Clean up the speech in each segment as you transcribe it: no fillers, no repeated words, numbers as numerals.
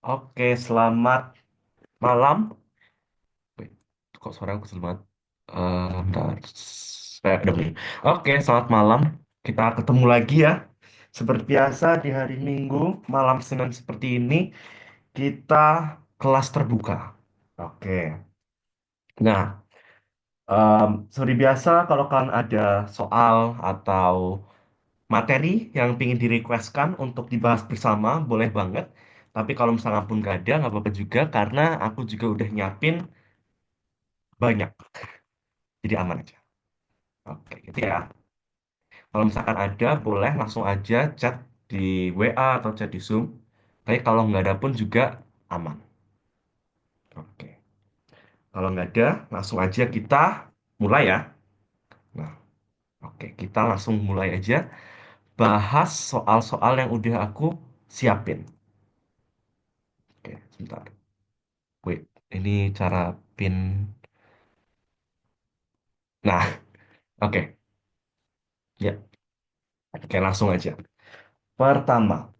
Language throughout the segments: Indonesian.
Oke, selamat malam. Wait, kok suara aku kecil banget? Bentar. Udah bunyi. Oke, selamat malam. Kita ketemu lagi ya. Seperti biasa di hari Minggu, malam Senin seperti ini, kita kelas terbuka. Oke. Nah, seperti biasa kalau kalian ada soal atau materi yang ingin direquestkan untuk dibahas bersama, boleh banget. Tapi kalau misalnya pun gak ada, nggak apa-apa juga, karena aku juga udah nyiapin banyak. Jadi aman aja. Oke, gitu ya. Kalau misalkan ada, boleh langsung aja chat di WA atau chat di Zoom. Tapi kalau nggak ada pun juga aman. Oke. Kalau nggak ada, langsung aja kita mulai ya. Nah, oke. Kita langsung mulai aja bahas soal-soal yang udah aku siapin. Oke, sebentar. Wait, ini cara pin. Nah, oke. Ya, oke langsung aja. Pertama,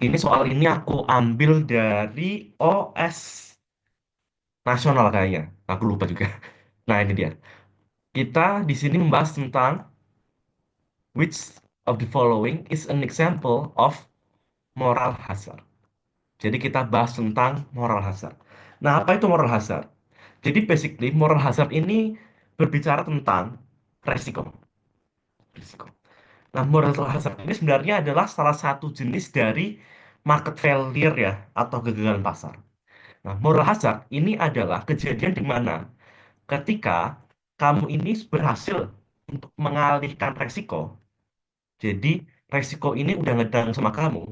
ini soal ini aku ambil dari OS nasional kayaknya. Aku lupa juga. Nah, ini dia. Kita di sini membahas tentang which of the following is an example of moral hazard. Jadi kita bahas tentang moral hazard. Nah, apa itu moral hazard? Jadi basically moral hazard ini berbicara tentang resiko. Risiko. Nah, moral hazard ini sebenarnya adalah salah satu jenis dari market failure ya atau kegagalan pasar. Nah, moral hazard ini adalah kejadian di mana ketika kamu ini berhasil untuk mengalihkan resiko, jadi resiko ini udah ngedang sama kamu,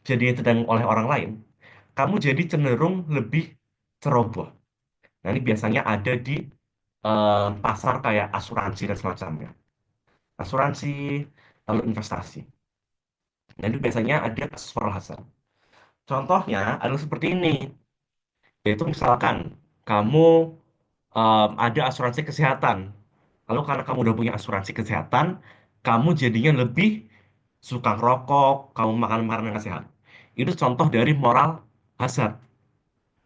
jadi ditendang oleh orang lain, kamu jadi cenderung lebih ceroboh. Nah, ini biasanya ada di pasar kayak asuransi dan semacamnya. Asuransi, lalu investasi. Nah, itu biasanya ada kasus moral hazard. Contohnya adalah seperti ini, yaitu misalkan kamu ada asuransi kesehatan. Lalu karena kamu udah punya asuransi kesehatan, kamu jadinya lebih suka ngerokok, kamu makan makanan yang nggak sehat. Itu contoh dari moral hazard.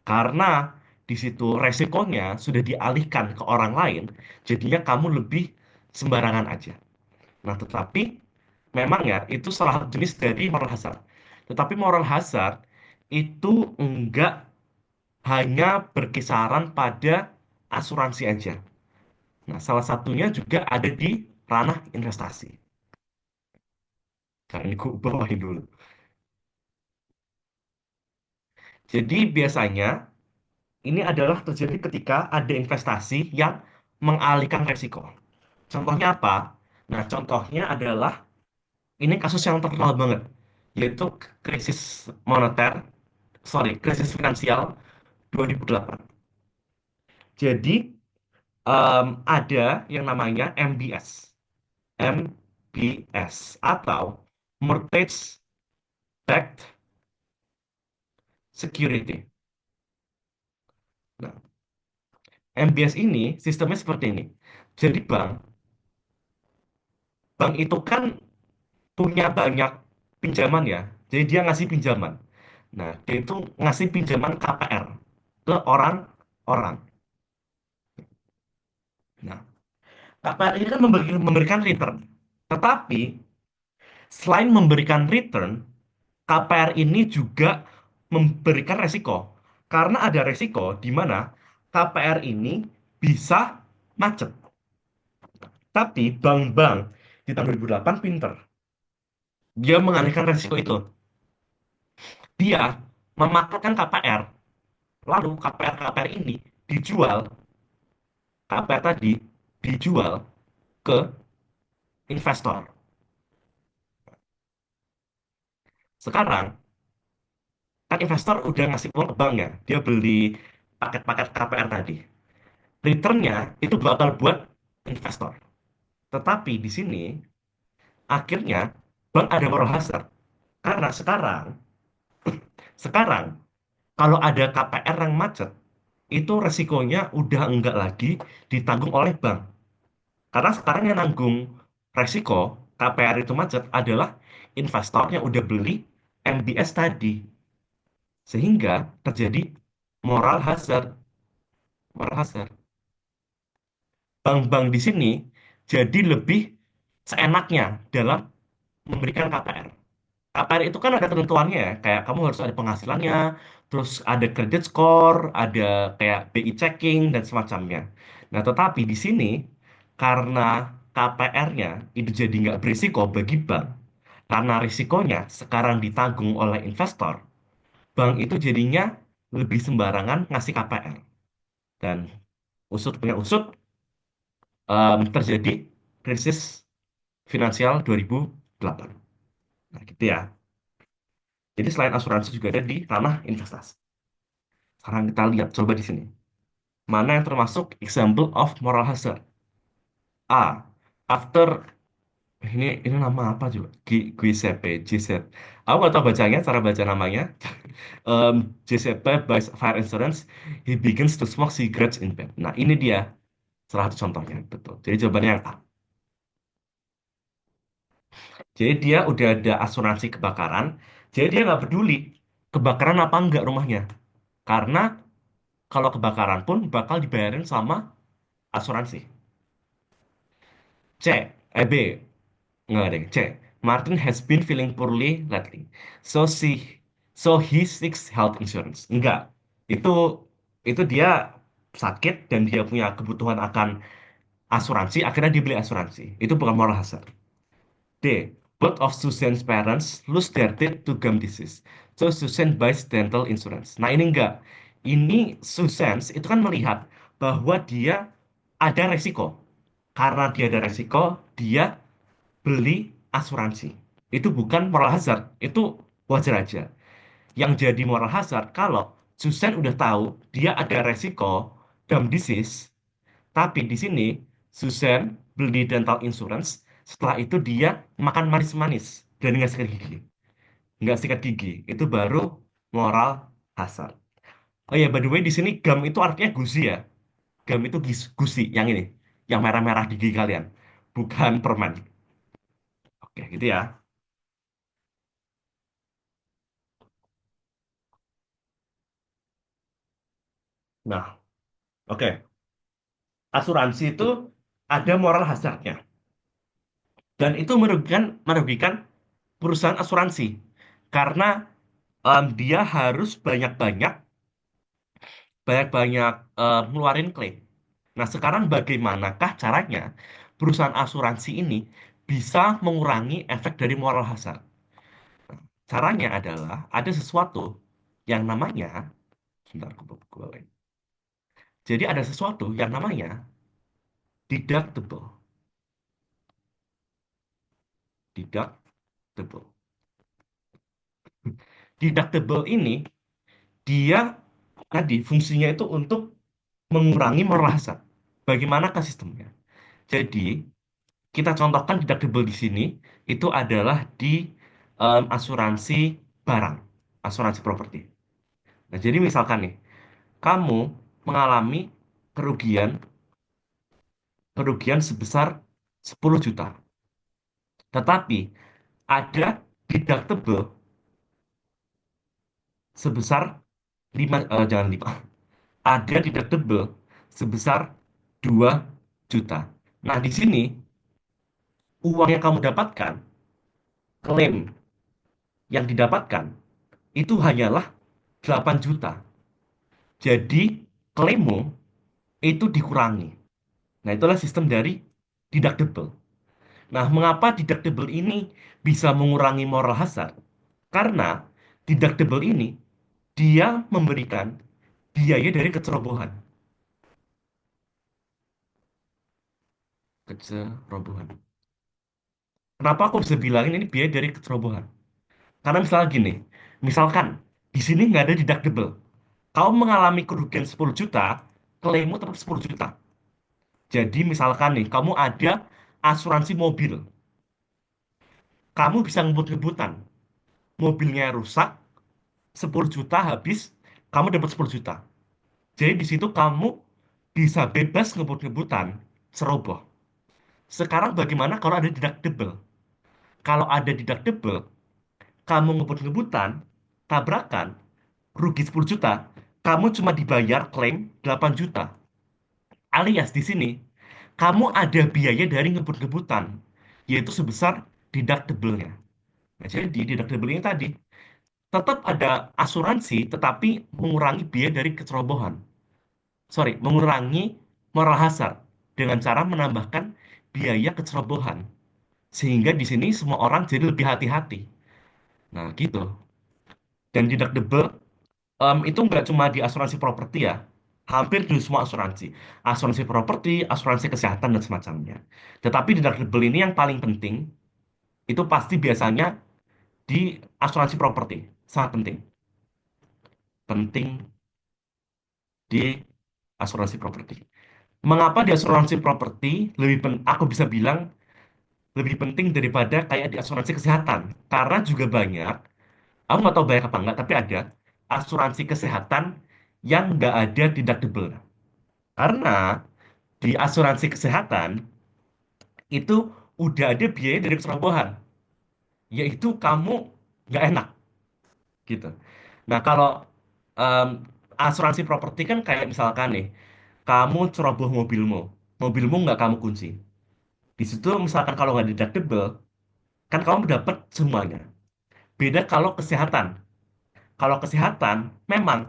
Karena di situ resikonya sudah dialihkan ke orang lain, jadinya kamu lebih sembarangan aja. Nah, tetapi memang ya itu salah satu jenis dari moral hazard. Tetapi moral hazard itu enggak hanya berkisaran pada asuransi aja. Nah, salah satunya juga ada di ranah investasi. Nah, ini gue bawain dulu. Jadi biasanya ini adalah terjadi ketika ada investasi yang mengalihkan resiko. Contohnya apa? Nah, contohnya adalah ini kasus yang terkenal banget, yaitu krisis moneter, krisis finansial 2008. Jadi ada yang namanya MBS, MBS atau Mortgage Backed Security. Nah, MBS ini sistemnya seperti ini. Jadi bank itu kan punya banyak pinjaman ya. Jadi dia ngasih pinjaman. Nah, dia itu ngasih pinjaman KPR ke orang-orang. Nah, KPR ini kan memberikan return. Tetapi selain memberikan return, KPR ini juga memberikan resiko. Karena ada resiko di mana KPR ini bisa macet. Tapi bank-bank di tahun 2008 pinter. Dia mengalihkan resiko itu. Dia memakaikan KPR. Lalu KPR-KPR ini dijual, KPR tadi dijual ke investor. Sekarang, kan investor udah ngasih uang ke bank ya. Dia beli paket-paket KPR tadi. Returnnya itu bakal buat investor. Tetapi di sini, akhirnya bank ada moral hazard. Karena sekarang kalau ada KPR yang macet, itu resikonya udah enggak lagi ditanggung oleh bank. Karena sekarang yang nanggung resiko KPR itu macet adalah investor yang udah beli MBS tadi. Sehingga terjadi moral hazard. Moral hazard. Bank-bank di sini jadi lebih seenaknya dalam memberikan KPR. KPR itu kan ada ketentuannya ya, kayak kamu harus ada penghasilannya, terus ada credit score, ada kayak BI checking dan semacamnya. Nah, tetapi di sini karena KPR-nya itu jadi nggak berisiko bagi bank, karena risikonya sekarang ditanggung oleh investor, bank itu jadinya lebih sembarangan ngasih KPR. Dan usut punya usut, terjadi krisis finansial 2008. Nah, gitu ya. Jadi selain asuransi juga ada di ranah investasi. Sekarang kita lihat coba di sini. Mana yang termasuk example of moral hazard? A. After ini nama apa juga? Giuseppe, Giuseppe. Aku nggak tahu bacanya, cara baca namanya. Giuseppe buys fire insurance. He begins to smoke cigarettes in bed. Nah, ini dia salah satu contohnya, betul. Jadi jawabannya yang A. Jadi dia udah ada asuransi kebakaran. Jadi dia nggak peduli kebakaran apa enggak rumahnya. Karena kalau kebakaran pun bakal dibayarin sama asuransi. C, B, nggak deh, C. Martin has been feeling poorly lately. So he seeks health insurance. Enggak. Itu itu dia sakit dan dia punya kebutuhan akan asuransi, akhirnya dia beli asuransi. Itu bukan moral hazard. D. Both of Susan's parents lose their teeth to gum disease. So Susan buys dental insurance. Nah, ini enggak. Ini Susan itu kan melihat bahwa dia ada resiko. Karena dia ada resiko, dia beli asuransi. Itu bukan moral hazard, itu wajar aja. Yang jadi moral hazard kalau Susan udah tahu dia ada resiko gum disease, tapi di sini Susan beli dental insurance, setelah itu dia makan manis-manis dan nggak sikat gigi. Nggak sikat gigi, itu baru moral hazard. Oh ya, by the way di sini gum itu artinya gusi ya. Gum itu gusi, yang ini, yang merah-merah di gigi kalian, bukan permen. Oke, gitu ya. Nah, oke. Asuransi itu ada moral hazardnya. Dan itu merugikan perusahaan asuransi. Karena dia harus banyak-banyak ngeluarin klaim. Nah, sekarang bagaimanakah caranya perusahaan asuransi ini bisa mengurangi efek dari moral hazard? Caranya adalah ada sesuatu yang namanya, sebentar aku bawain. Jadi ada sesuatu yang namanya deductible. Deductible. Deductible ini dia tadi fungsinya itu untuk mengurangi moral hazard. Bagaimanakah sistemnya? Jadi kita contohkan deductible di sini itu adalah di asuransi barang, asuransi properti. Nah, jadi misalkan nih, kamu mengalami kerugian kerugian sebesar 10 juta. Tetapi ada deductible sebesar 5 jangan 5. Ada deductible sebesar 2 juta. Nah, di sini uang yang kamu dapatkan, klaim yang didapatkan itu hanyalah 8 juta. Jadi klaimmu itu dikurangi. Nah, itulah sistem dari deductible. Nah, mengapa deductible ini bisa mengurangi moral hazard? Karena deductible ini dia memberikan biaya dari kecerobohan. Kecerobohan. Kenapa aku bisa bilangin ini biaya dari kecerobohan? Karena misalnya gini, misalkan di sini nggak ada deductible. Kau mengalami kerugian 10 juta, klaimmu tetap 10 juta. Jadi misalkan nih, kamu ada asuransi mobil. Kamu bisa ngebut-ngebutan. Mobilnya rusak, 10 juta habis, kamu dapat 10 juta. Jadi di situ kamu bisa bebas ngebut-ngebutan, ceroboh. Sekarang bagaimana kalau ada deductible? Kalau ada deductible, kamu ngebut-ngebutan, tabrakan, rugi 10 juta, kamu cuma dibayar klaim 8 juta. Alias di sini, kamu ada biaya dari ngebut-ngebutan, yaitu sebesar deductible-nya. Nah, jadi deductible-nya tadi, tetap ada asuransi, tetapi mengurangi biaya dari kecerobohan. Sorry, mengurangi moral hazard dengan cara menambahkan biaya kecerobohan. Sehingga di sini semua orang jadi lebih hati-hati. Nah, gitu. Dan deductible itu nggak cuma di asuransi properti ya, hampir di semua asuransi. Asuransi properti, asuransi kesehatan, dan semacamnya. Tetapi deductible ini yang paling penting, itu pasti biasanya di asuransi properti. Sangat penting. Penting di asuransi properti. Mengapa di asuransi properti aku bisa bilang lebih penting daripada kayak di asuransi kesehatan? Karena juga banyak, aku nggak tahu banyak apa enggak, tapi ada asuransi kesehatan yang nggak ada deductible. Karena di asuransi kesehatan itu udah ada biaya dari keserobohan, yaitu kamu nggak enak gitu. Nah kalau em, asuransi properti kan kayak misalkan nih, kamu ceroboh mobilmu nggak kamu kunci. Di situ misalkan kalau nggak deductible, kan kamu dapat semuanya. Beda kalau kesehatan. Kalau kesehatan, memang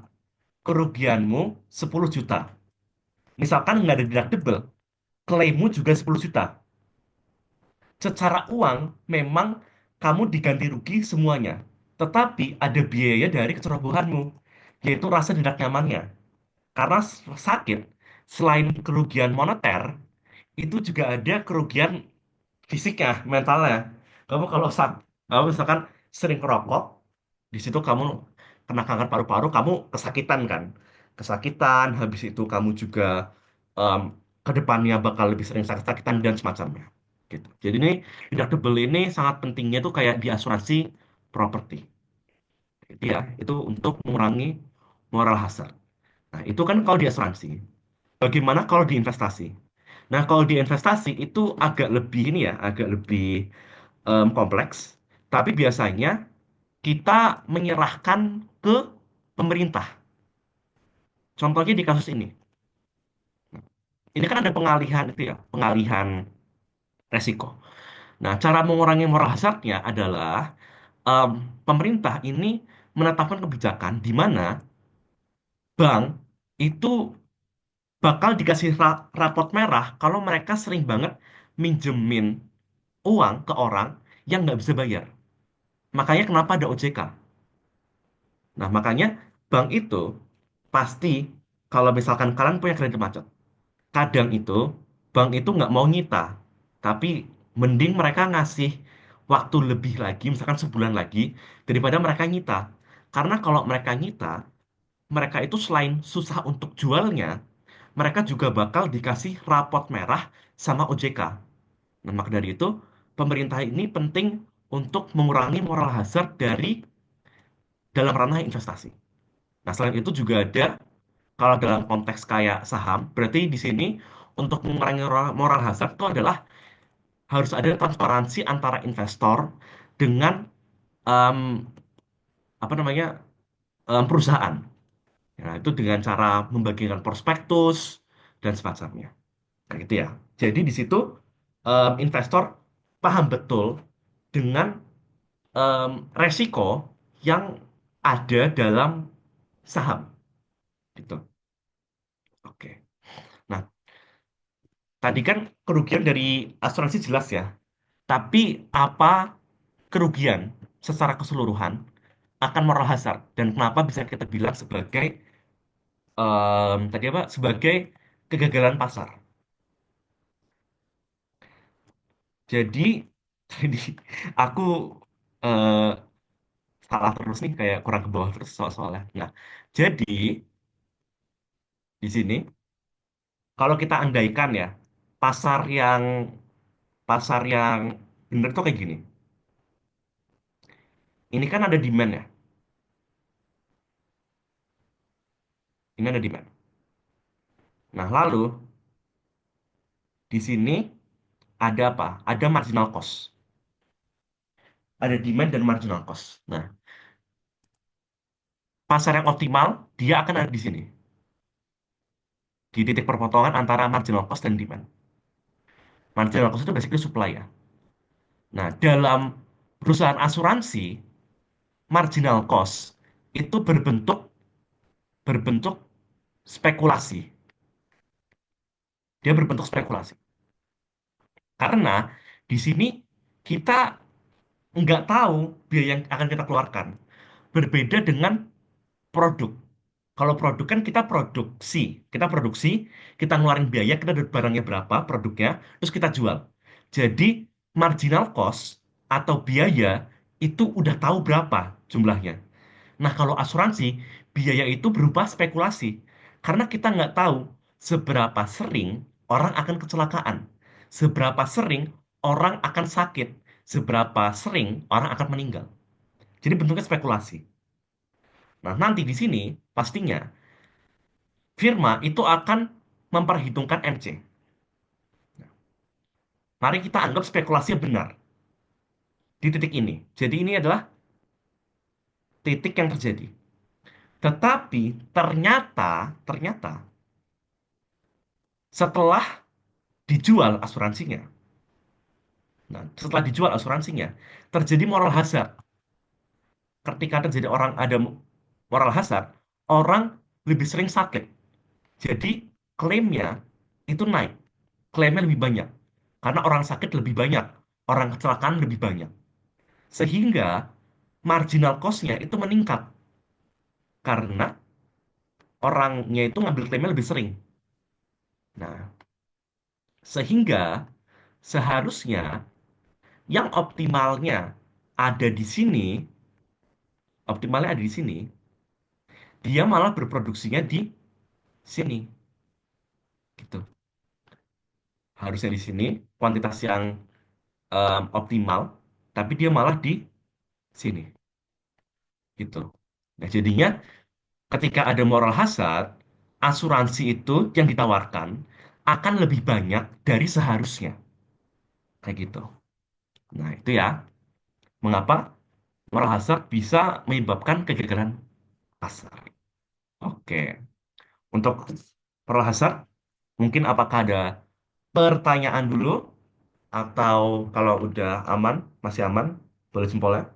kerugianmu 10 juta. Misalkan nggak ada deductible, klaimmu juga 10 juta. Secara uang, memang kamu diganti rugi semuanya. Tetapi ada biaya dari kecerobohanmu, yaitu rasa tidak nyamannya. Karena sakit, selain kerugian moneter, itu juga ada kerugian fisiknya, mentalnya. Kamu misalkan sering merokok, di situ kamu kena kanker paru-paru, kamu kesakitan kan? Kesakitan, habis itu kamu juga em, ke depannya bakal lebih sering sakit-sakitan dan semacamnya. Gitu. Jadi ini deductible ini sangat pentingnya tuh kayak di asuransi properti. Itu ya, itu untuk mengurangi moral hazard. Nah, itu kan kalau di asuransi. Bagaimana kalau di investasi? Nah, kalau di investasi itu agak lebih ini ya, agak lebih kompleks. Tapi biasanya kita menyerahkan ke pemerintah. Contohnya di kasus ini. Ini kan ada pengalihan itu ya, pengalihan resiko. Nah, cara mengurangi moral hazardnya adalah em, pemerintah ini menetapkan kebijakan di mana bank itu bakal dikasih rapot merah kalau mereka sering banget minjemin uang ke orang yang nggak bisa bayar. Makanya kenapa ada OJK. Nah, makanya bank itu pasti kalau misalkan kalian punya kredit macet, kadang itu bank itu nggak mau nyita, tapi mending mereka ngasih waktu lebih lagi, misalkan sebulan lagi, daripada mereka nyita. Karena kalau mereka nyita, mereka itu selain susah untuk jualnya, mereka juga bakal dikasih rapot merah sama OJK. Nah, maka dari itu, pemerintah ini penting untuk mengurangi moral hazard dari dalam ranah investasi. Nah, selain itu juga ada, kalau dalam konteks kayak saham, berarti di sini untuk mengurangi moral hazard itu adalah harus ada transparansi antara investor dengan em, apa namanya perusahaan. Nah, itu dengan cara membagikan prospektus dan semacamnya. Kayak gitu ya. Jadi di situ investor paham betul dengan resiko yang ada dalam saham gitu. Oke. Nah, tadi kan kerugian dari asuransi jelas ya. Tapi apa kerugian secara keseluruhan akan moral hazard dan kenapa bisa kita bilang sebagai tadi apa? Sebagai kegagalan pasar. Jadi jadi aku eh, salah terus nih kayak kurang ke bawah terus soalnya. Nah, jadi di sini kalau kita andaikan ya pasar yang pasar yang bener tuh kayak gini. Ini kan ada demand ya. Ini ada demand. Nah, lalu di sini ada apa? Ada marginal cost. Ada demand dan marginal cost. Nah, pasar yang optimal, dia akan ada di sini. Di titik perpotongan antara marginal cost dan demand. Marginal cost itu basically supply ya. Nah, dalam perusahaan asuransi, marginal cost itu berbentuk spekulasi. Dia berbentuk spekulasi. Karena di sini kita nggak tahu biaya yang akan kita keluarkan. Berbeda dengan produk. Kalau produk kan kita produksi, kita ngeluarin biaya, kita dapat barangnya berapa, produknya, terus kita jual. Jadi marginal cost atau biaya itu udah tahu berapa jumlahnya. Nah, kalau asuransi, biaya itu berupa spekulasi. Karena kita nggak tahu seberapa sering orang akan kecelakaan, seberapa sering orang akan sakit, seberapa sering orang akan meninggal. Jadi bentuknya spekulasi. Nah, nanti di sini pastinya firma itu akan memperhitungkan MC. Mari kita anggap spekulasinya benar di titik ini. Jadi ini adalah titik yang terjadi. Tetapi ternyata setelah dijual asuransinya. Nah, setelah dijual asuransinya, terjadi moral hazard. Ketika terjadi ada moral hazard, orang lebih sering sakit. Jadi klaimnya itu naik. Klaimnya lebih banyak. Karena orang sakit lebih banyak. Orang kecelakaan lebih banyak. Sehingga marginal cost-nya itu meningkat. Karena orangnya itu ngambil klaimnya lebih sering. Nah, sehingga seharusnya yang ada di sini, optimalnya ada di sini, dia malah berproduksinya di sini, gitu. Harusnya di sini kuantitas yang optimal, tapi dia malah di sini, gitu. Nah, jadinya ketika ada moral hazard, asuransi itu yang ditawarkan akan lebih banyak dari seharusnya, kayak gitu. Nah, itu ya, mengapa moral hazard bisa menyebabkan kegagalan pasar. Oke, untuk moral hazard, mungkin apakah ada pertanyaan dulu atau kalau udah aman, masih aman, boleh jempolnya.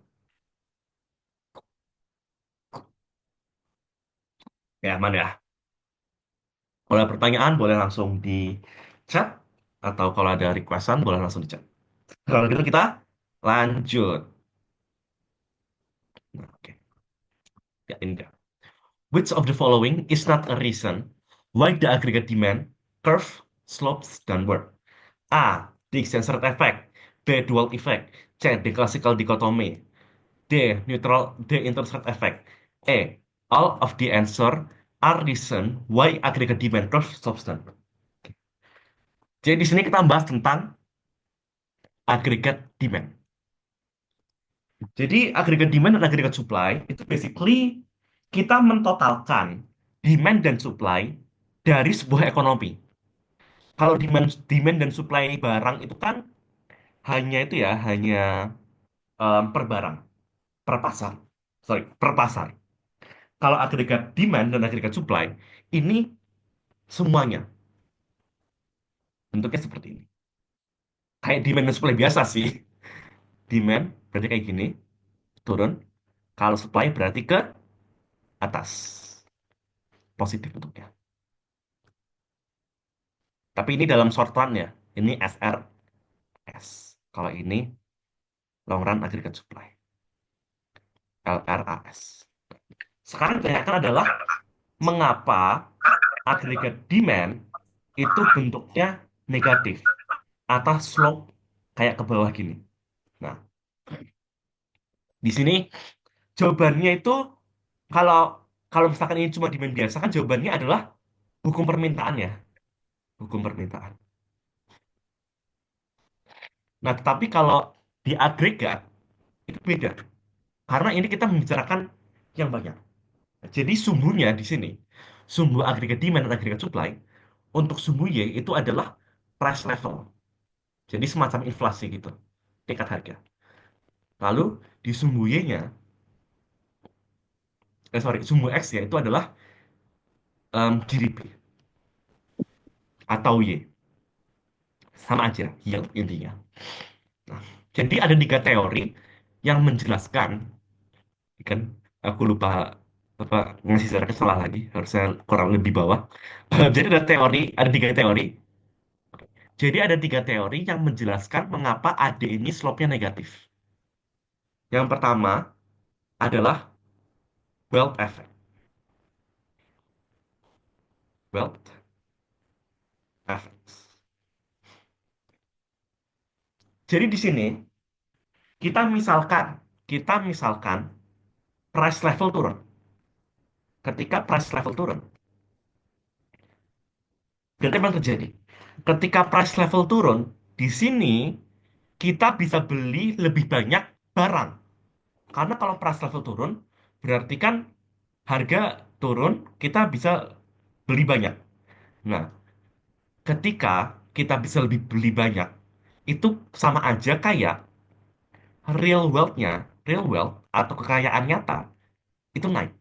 Ya, aman ya. Kalau ada pertanyaan, boleh langsung di chat. Atau kalau ada requestan, boleh langsung di chat. Kalau gitu kita lanjut. Nah, oke. Ya, ini dia. Which of the following is not a reason why the aggregate demand curve slopes downward? A. The extensor effect. B. Dual effect. C. The classical dichotomy. The intercept effect. A. All of the answer are reason why aggregate demand curve slopes downward. Jadi di sini kita bahas tentang aggregate demand. Jadi agregat demand dan agregat supply itu basically kita mentotalkan demand dan supply dari sebuah ekonomi. Kalau demand dan supply barang itu kan hanya itu ya, hanya per barang, per pasar. Sorry, per pasar. Kalau agregat demand dan agregat supply ini semuanya bentuknya seperti ini. Kayak demand dan supply biasa sih. Demand berarti kayak gini, turun. Kalau supply berarti ke atas, positif bentuknya. Tapi ini dalam short run ya. Ini SRS. Kalau ini long run aggregate supply. LRAS. Sekarang ditanyakan adalah mengapa aggregate demand itu bentuknya negatif atau slope kayak ke bawah gini. Nah, di sini jawabannya itu kalau kalau misalkan ini cuma demand biasa kan jawabannya adalah hukum permintaan ya, hukum permintaan. Nah, tetapi kalau di agregat itu beda karena ini kita membicarakan yang banyak. Jadi sumbunya di sini, sumbu agregat demand dan agregat supply, untuk sumbu Y itu adalah price level. Jadi semacam inflasi gitu, tingkat harga. Lalu di sumbu Y-nya sorry, sumbu X ya, itu adalah GDP atau Y. Sama aja, yield intinya. Nah, jadi ada tiga teori yang menjelaskan, kan aku lupa apa ngasih sarannya salah lagi, harusnya kurang lebih bawah. Jadi ada tiga teori. Jadi ada tiga teori yang menjelaskan mengapa AD ini slope-nya negatif. Yang pertama adalah wealth effect. Wealth effects. Jadi di sini kita misalkan price level turun. Ketika price level turun, berarti memang terjadi. Ketika price level turun, di sini kita bisa beli lebih banyak barang. Karena kalau price level turun, berarti kan harga turun, kita bisa beli banyak. Nah, ketika kita bisa lebih beli banyak, itu sama aja kayak real wealth atau kekayaan nyata, itu naik.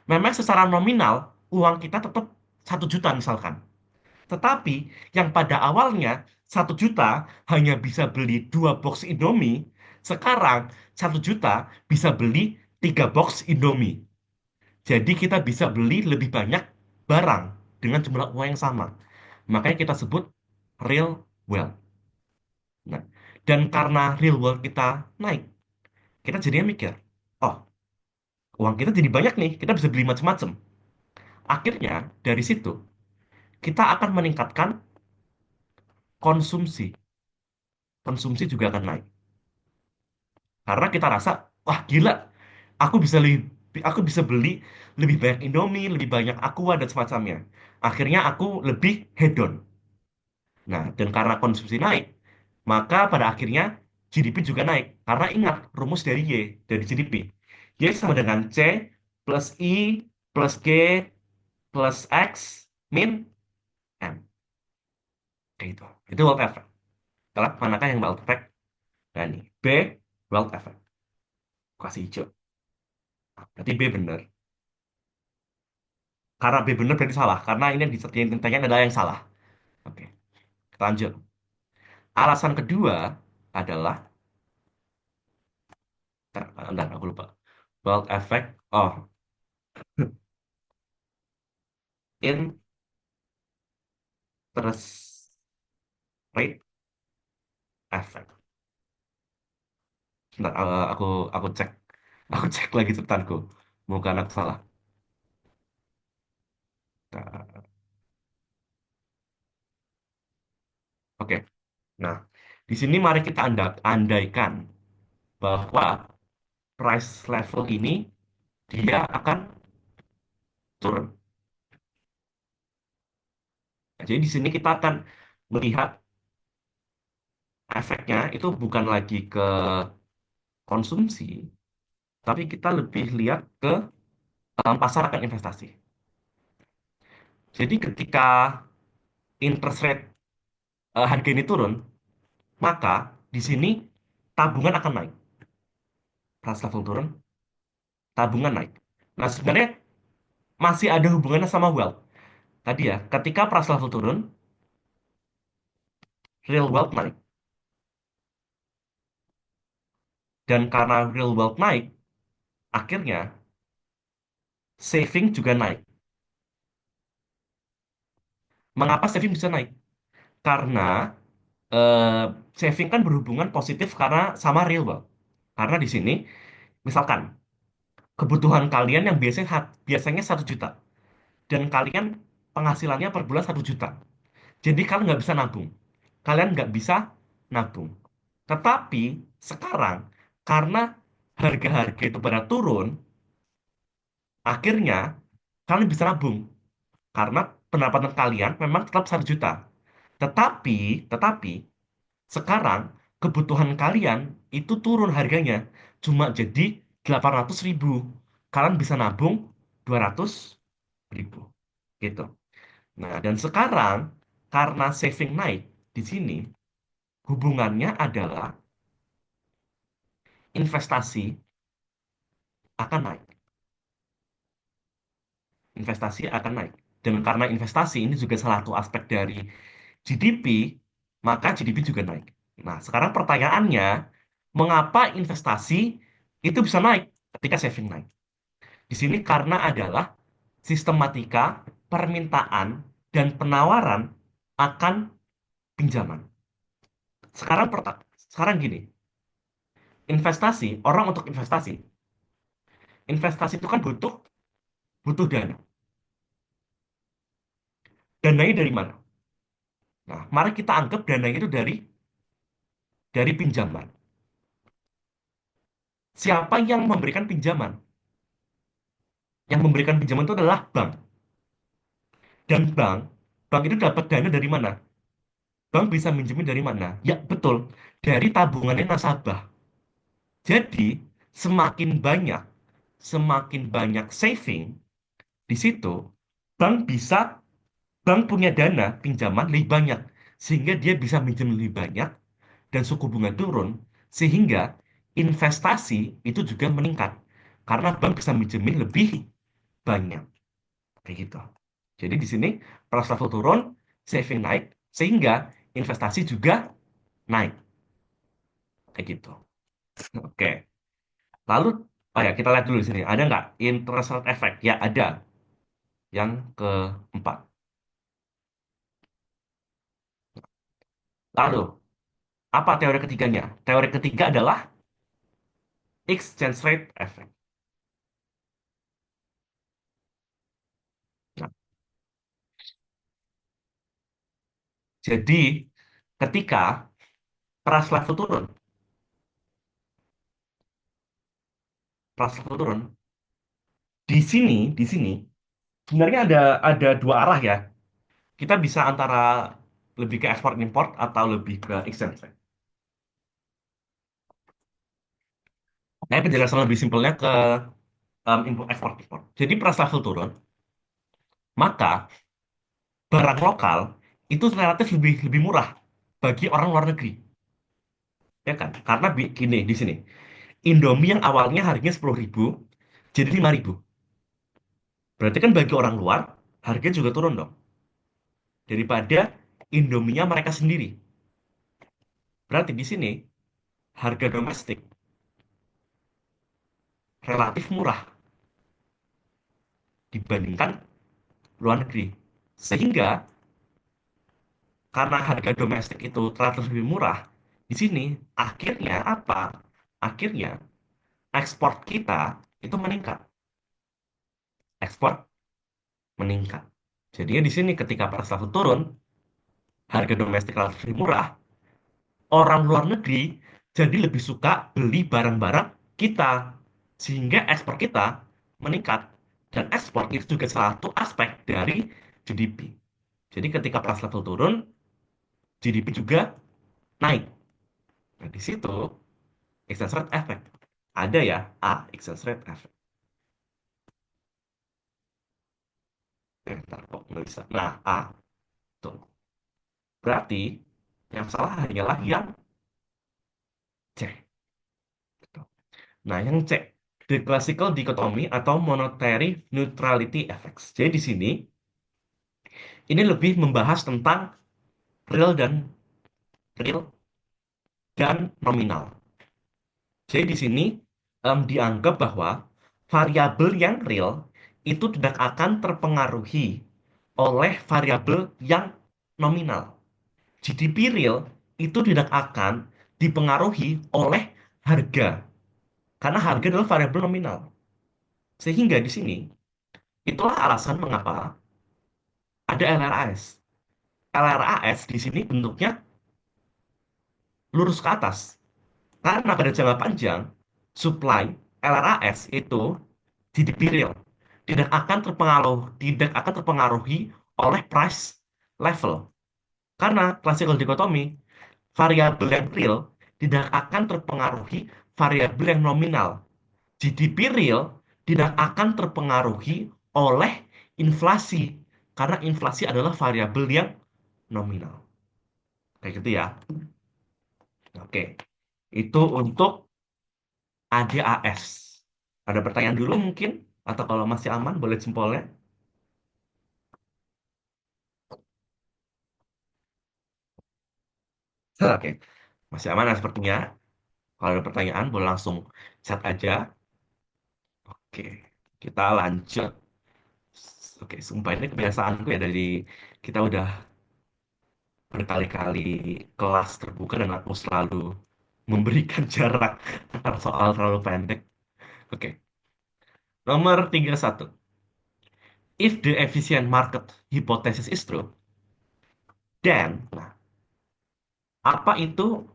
Memang secara nominal, uang kita tetap 1 juta misalkan. Tetapi yang pada awalnya 1 juta hanya bisa beli 2 box Indomie, sekarang 1 juta bisa beli 3 box Indomie. Jadi kita bisa beli lebih banyak barang dengan jumlah uang yang sama. Makanya kita sebut real wealth. Nah, dan karena real wealth kita naik, kita jadinya mikir, oh, uang kita jadi banyak nih, kita bisa beli macam-macam. Akhirnya dari situ kita akan meningkatkan konsumsi. Konsumsi juga akan naik. Karena kita rasa, wah gila, aku bisa beli lebih banyak Indomie, lebih banyak Aqua dan semacamnya. Akhirnya aku lebih hedon. Nah, dan karena konsumsi naik, maka pada akhirnya GDP juga naik. Karena ingat rumus dari Y, dari GDP. Y sama dengan C plus I plus G plus X min M. Kayak gitu. Itu world effect. Kalau manakah yang world effect? Nah, ini B, world effect. Kasih hijau. Berarti B benar. Karena B benar berarti salah. Karena ini yang ditanya adalah yang salah. Oke, lanjut. Alasan kedua adalah, bentar, aku lupa. World effect. Oh, interest rate effect. Bentar, aku cek. Aku cek lagi cetatanku. Bukan aku salah. Nah, oke. Nah, di sini mari kita andaikan bahwa price level ini dia akan turun. Nah, jadi di sini kita akan melihat efeknya itu bukan lagi ke konsumsi, tapi kita lebih lihat ke pasar akan investasi. Jadi ketika interest rate harga ini turun, maka di sini tabungan akan naik. Price level turun, tabungan naik. Nah, sebenarnya masih ada hubungannya sama wealth. Tadi ya, ketika price level turun, real wealth naik. Dan karena real wealth naik, akhirnya saving juga naik. Mengapa saving bisa naik? Karena eh, saving kan berhubungan positif karena sama real wealth. Karena di sini, misalkan, kebutuhan kalian yang biasanya 1 juta. Dan kalian penghasilannya per bulan 1 juta. Jadi kalian nggak bisa nabung. Kalian nggak bisa nabung. Tetapi sekarang, karena harga-harga itu pada turun, akhirnya kalian bisa nabung. Karena pendapatan kalian memang tetap 1 juta. Tetapi, tetapi sekarang kebutuhan kalian itu turun harganya. Cuma jadi 800.000. Kalian bisa nabung 200.000. Gitu. Nah, dan sekarang karena saving naik di sini, hubungannya adalah investasi akan naik. Investasi akan naik. Dan karena investasi ini juga salah satu aspek dari GDP, maka GDP juga naik. Nah, sekarang pertanyaannya, mengapa investasi itu bisa naik ketika saving naik? Di sini karena adalah sistematika permintaan dan penawaran akan pinjaman. Sekarang gini, investasi, orang untuk investasi, investasi itu kan butuh butuh dana. Dananya dari mana? Nah, mari kita anggap dananya itu dari pinjaman. Siapa yang memberikan pinjaman? Yang memberikan pinjaman itu adalah bank. Dan bank itu dapat dana dari mana? Bank bisa minjemin dari mana? Ya, betul. Dari tabungannya nasabah. Jadi, semakin banyak, semakin banyak saving di situ, bank bisa, bank punya dana pinjaman lebih banyak. Sehingga dia bisa minjem lebih banyak dan suku bunga turun, sehingga investasi itu juga meningkat. Karena bank bisa minjemin lebih banyak. Kayak gitu. Jadi di sini price level turun, saving naik, sehingga investasi juga naik. Kayak gitu. Oke. Lalu, oh ya, kita lihat dulu di sini. Ada nggak interest rate effect? Ya, ada. Yang keempat. Lalu, apa teori ketiganya? Teori ketiga adalah exchange rate effect. Nah, jadi, ketika price level turun, price level turun, di sini, sebenarnya ada dua arah ya. Kita bisa antara lebih ke ekspor import atau lebih ke exchange rate. Nah, penjelasan lebih simpelnya ke import ekspor import. Jadi price level turun, maka barang lokal itu relatif lebih lebih murah bagi orang luar negeri, ya kan? Karena gini di sini, Indomie yang awalnya harganya 10.000 jadi 5.000. Berarti kan bagi orang luar harganya juga turun dong daripada Indominya mereka sendiri. Berarti di sini harga domestik relatif murah dibandingkan luar negeri. Sehingga karena harga domestik itu relatif lebih murah, di sini akhirnya apa? Akhirnya ekspor kita itu meningkat. Ekspor meningkat. Jadinya di sini ketika price level turun, harga domestik relatif lebih murah, orang luar negeri jadi lebih suka beli barang-barang kita. Sehingga ekspor kita meningkat. Dan ekspor itu juga salah satu aspek dari GDP. Jadi ketika price level turun, GDP juga naik. Nah, di situ exchange rate effect. Ada ya, exchange rate effect. Ntar kok nggak bisa. Nah, tuh. Berarti yang salah hanyalah yang C. Gitu. Nah, yang C, the classical dichotomy atau monetary neutrality effects. Jadi di sini, ini lebih membahas tentang real real dan nominal. Jadi di sini dianggap bahwa variabel yang real itu tidak akan terpengaruhi oleh variabel yang nominal. GDP real itu tidak akan dipengaruhi oleh harga, karena harga adalah variabel nominal. Sehingga di sini, itulah alasan mengapa ada LRAS. LRAS di sini bentuknya lurus ke atas. Karena pada jangka panjang, supply LRAS itu GDP real tidak akan terpengaruhi oleh price level. Karena classical dichotomy, variabel yang real tidak akan terpengaruhi variabel yang nominal. GDP real tidak akan terpengaruhi oleh inflasi, karena inflasi adalah variabel yang nominal. Kayak gitu ya. Oke, itu untuk ADAS. Ada pertanyaan dulu mungkin? Atau kalau masih aman, boleh jempolnya. Oke, masih aman ya sepertinya. Kalau ada pertanyaan, boleh langsung chat aja. Oke, kita lanjut. Oke, sumpah ini kebiasaanku ya dari kita udah berkali-kali kelas terbuka dan aku selalu memberikan jarak antar soal terlalu pendek. Oke, nomor 31. If the efficient market hypothesis is true, then, nah, apa itu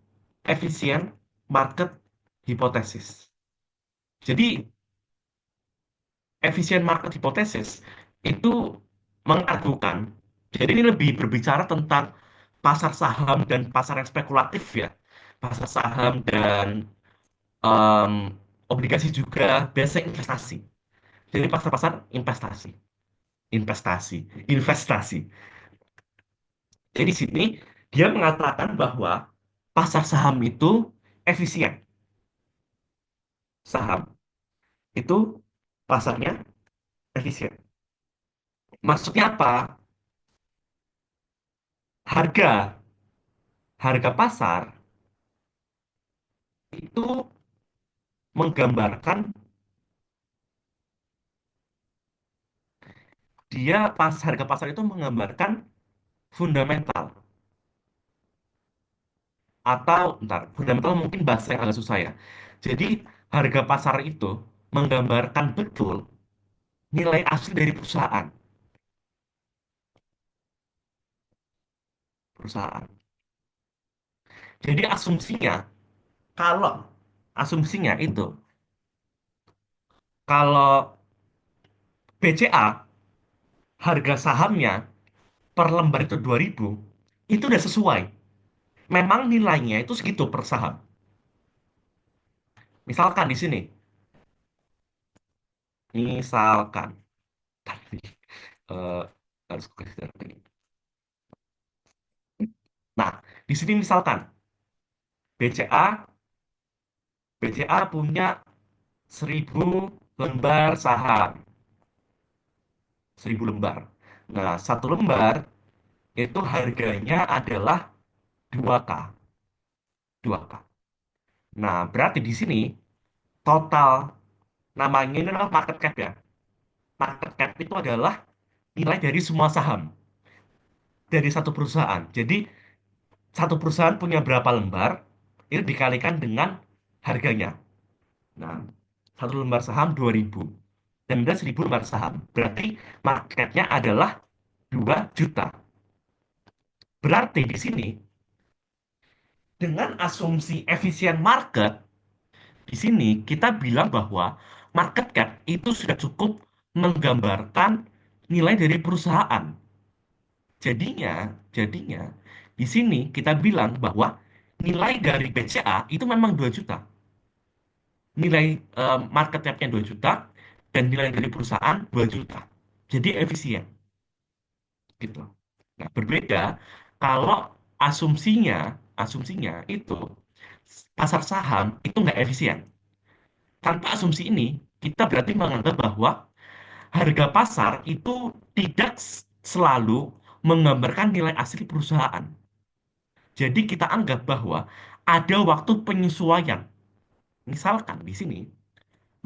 efficient market hypothesis? Jadi, efficient market hypothesis itu mengagukan, jadi ini lebih berbicara tentang pasar saham dan pasar yang spekulatif ya. Pasar saham dan em, obligasi juga biasa investasi. Jadi pasar-pasar investasi, investasi, investasi. Jadi di sini dia mengatakan bahwa pasar saham itu efisien. Saham itu pasarnya efisien. Maksudnya apa? Harga harga pasar itu menggambarkan harga pasar itu menggambarkan fundamental atau ntar fundamental mungkin bahasa yang agak susah ya. Jadi harga pasar itu menggambarkan betul nilai asli dari perusahaan. Jadi kalau asumsinya itu kalau BCA harga sahamnya per lembar itu 2.000, itu udah sesuai. Memang nilainya itu segitu per saham. Misalkan di sini, misalkan tadi eh, harus kasih data ini. Nah, di sini misalkan BCA BCA punya 1.000 lembar saham, 1.000 lembar. Nah, satu lembar itu harganya adalah 2K, 2K. Nah, berarti di sini total namanya ini adalah market cap ya. Market cap itu adalah nilai dari semua saham dari satu perusahaan. Jadi satu perusahaan punya berapa lembar itu dikalikan dengan harganya. Nah, satu lembar saham 2.000 dan ada 1.000 lembar saham. Berarti marketnya adalah 2 juta. Berarti di sini dengan asumsi efisien market, di sini kita bilang bahwa market cap itu sudah cukup menggambarkan nilai dari perusahaan. Jadinya, jadinya di sini kita bilang bahwa nilai dari BCA itu memang 2 juta. Nilai market cap-nya 2 juta dan nilai dari perusahaan 2 juta. Jadi efisien gitu. Nah, berbeda kalau asumsinya asumsinya itu pasar saham itu nggak efisien. Tanpa asumsi ini, kita berarti menganggap bahwa harga pasar itu tidak selalu menggambarkan nilai asli perusahaan. Jadi kita anggap bahwa ada waktu penyesuaian. Misalkan di sini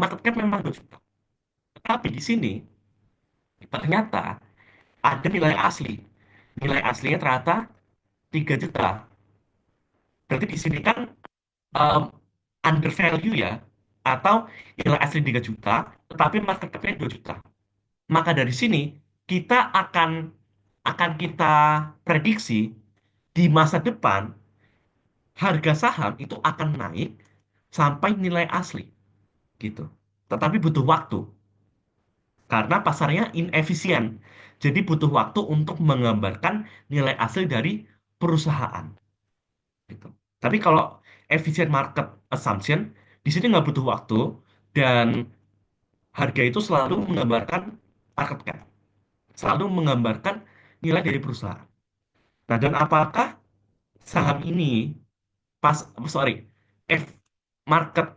market cap memang 2 juta. Tapi di sini ternyata ada nilai asli. Nilai aslinya ternyata 3 juta. Berarti di sini kan um, under value ya. Atau nilai asli 3 juta, tetapi market cap-nya 2 juta. Maka dari sini kita akan kita prediksi di masa depan harga saham itu akan naik sampai nilai asli gitu. Tetapi butuh waktu karena pasarnya inefisien. Jadi butuh waktu untuk menggambarkan nilai asli dari perusahaan gitu. Tapi kalau efficient market assumption di sini nggak butuh waktu dan harga itu selalu menggambarkan market cap, selalu menggambarkan nilai dari perusahaan. Nah, dan apakah saham ini pas sorry, F market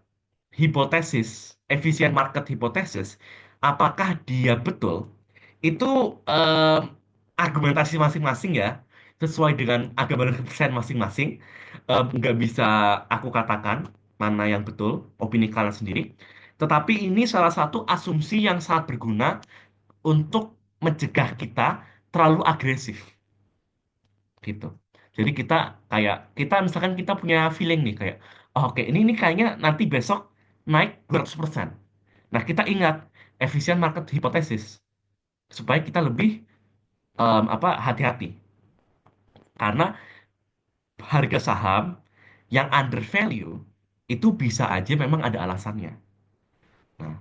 hipotesis, efisien market hipotesis, apakah dia betul? Itu eh, argumentasi masing-masing ya, sesuai dengan argumentasi masing-masing. Nggak bisa aku katakan mana yang betul, opini kalian sendiri. Tetapi ini salah satu asumsi yang sangat berguna untuk mencegah kita terlalu agresif gitu. Jadi kita misalkan kita punya feeling nih kayak, oh, oke, ini kayaknya nanti besok naik 200%. Nah, kita ingat efisien market hypothesis supaya kita lebih hati-hati karena harga saham yang under value itu bisa aja memang ada alasannya. Nah,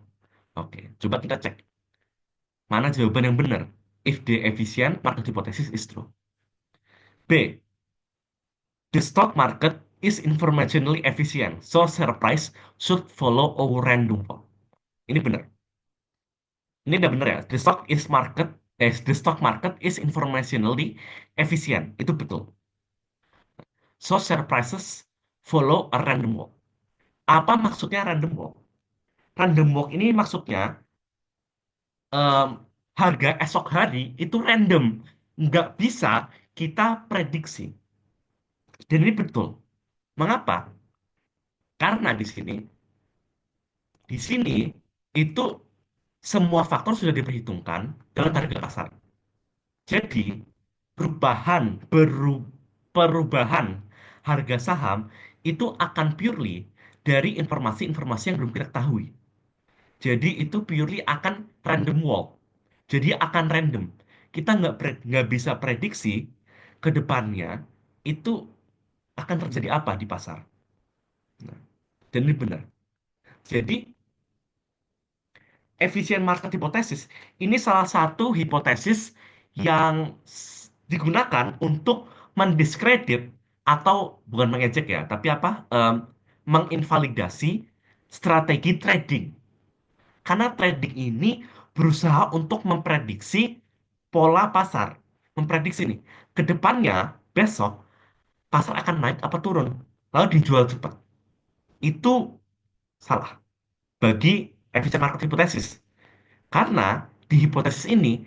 oke, coba kita cek mana jawaban yang benar. If the efficient market hypothesis is true. B. The stock market is informationally efficient, so share price should follow a random walk. Ini benar. Ini udah benar ya. The stock market is informationally efficient. Itu betul. So share prices follow a random walk. Apa maksudnya random walk? Random walk ini maksudnya em, harga esok hari itu random, nggak bisa kita prediksi. Dan ini betul. Mengapa? Karena di sini itu semua faktor sudah diperhitungkan dalam harga pasar. Jadi perubahan harga saham itu akan purely dari informasi-informasi yang belum kita ketahui. Jadi itu purely akan random walk. Jadi akan random. Kita nggak bisa prediksi ke depannya itu akan terjadi apa di pasar. Nah, dan ini benar. Jadi efisien market hypothesis ini salah satu hipotesis yang digunakan untuk mendiskredit atau bukan mengejek ya, tapi menginvalidasi strategi trading. Karena trading ini berusaha untuk memprediksi pola pasar. Memprediksi nih, ke depannya besok pasar akan naik apa turun, lalu dijual cepat. Itu salah bagi efisien market hypothesis. Karena di hipotesis ini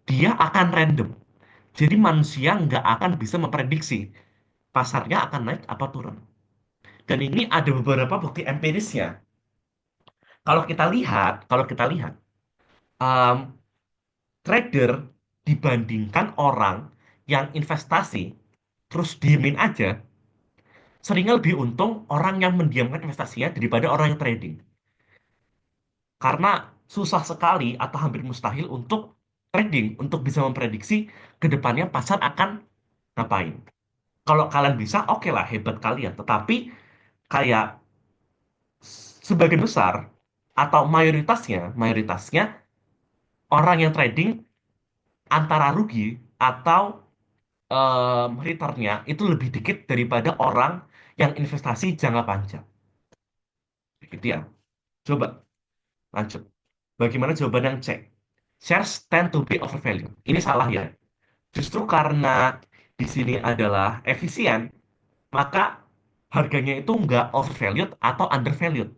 dia akan random. Jadi manusia nggak akan bisa memprediksi pasarnya akan naik apa turun. Dan ini ada beberapa bukti empirisnya. Kalau kita lihat, um, trader dibandingkan orang yang investasi terus diemin aja, seringnya lebih untung orang yang mendiamkan investasinya daripada orang yang trading. Karena susah sekali atau hampir mustahil untuk trading, untuk bisa memprediksi ke depannya pasar akan ngapain. Kalau kalian bisa, oke lah, hebat kalian. Tetapi kayak sebagian besar atau mayoritasnya orang yang trading antara rugi atau returnnya itu lebih dikit daripada orang yang investasi jangka panjang. Gitu ya. Coba lanjut. Bagaimana jawaban yang C? Shares tend to be overvalued. Ini salah ya. Justru karena di sini adalah efisien, maka harganya itu nggak overvalued atau undervalued,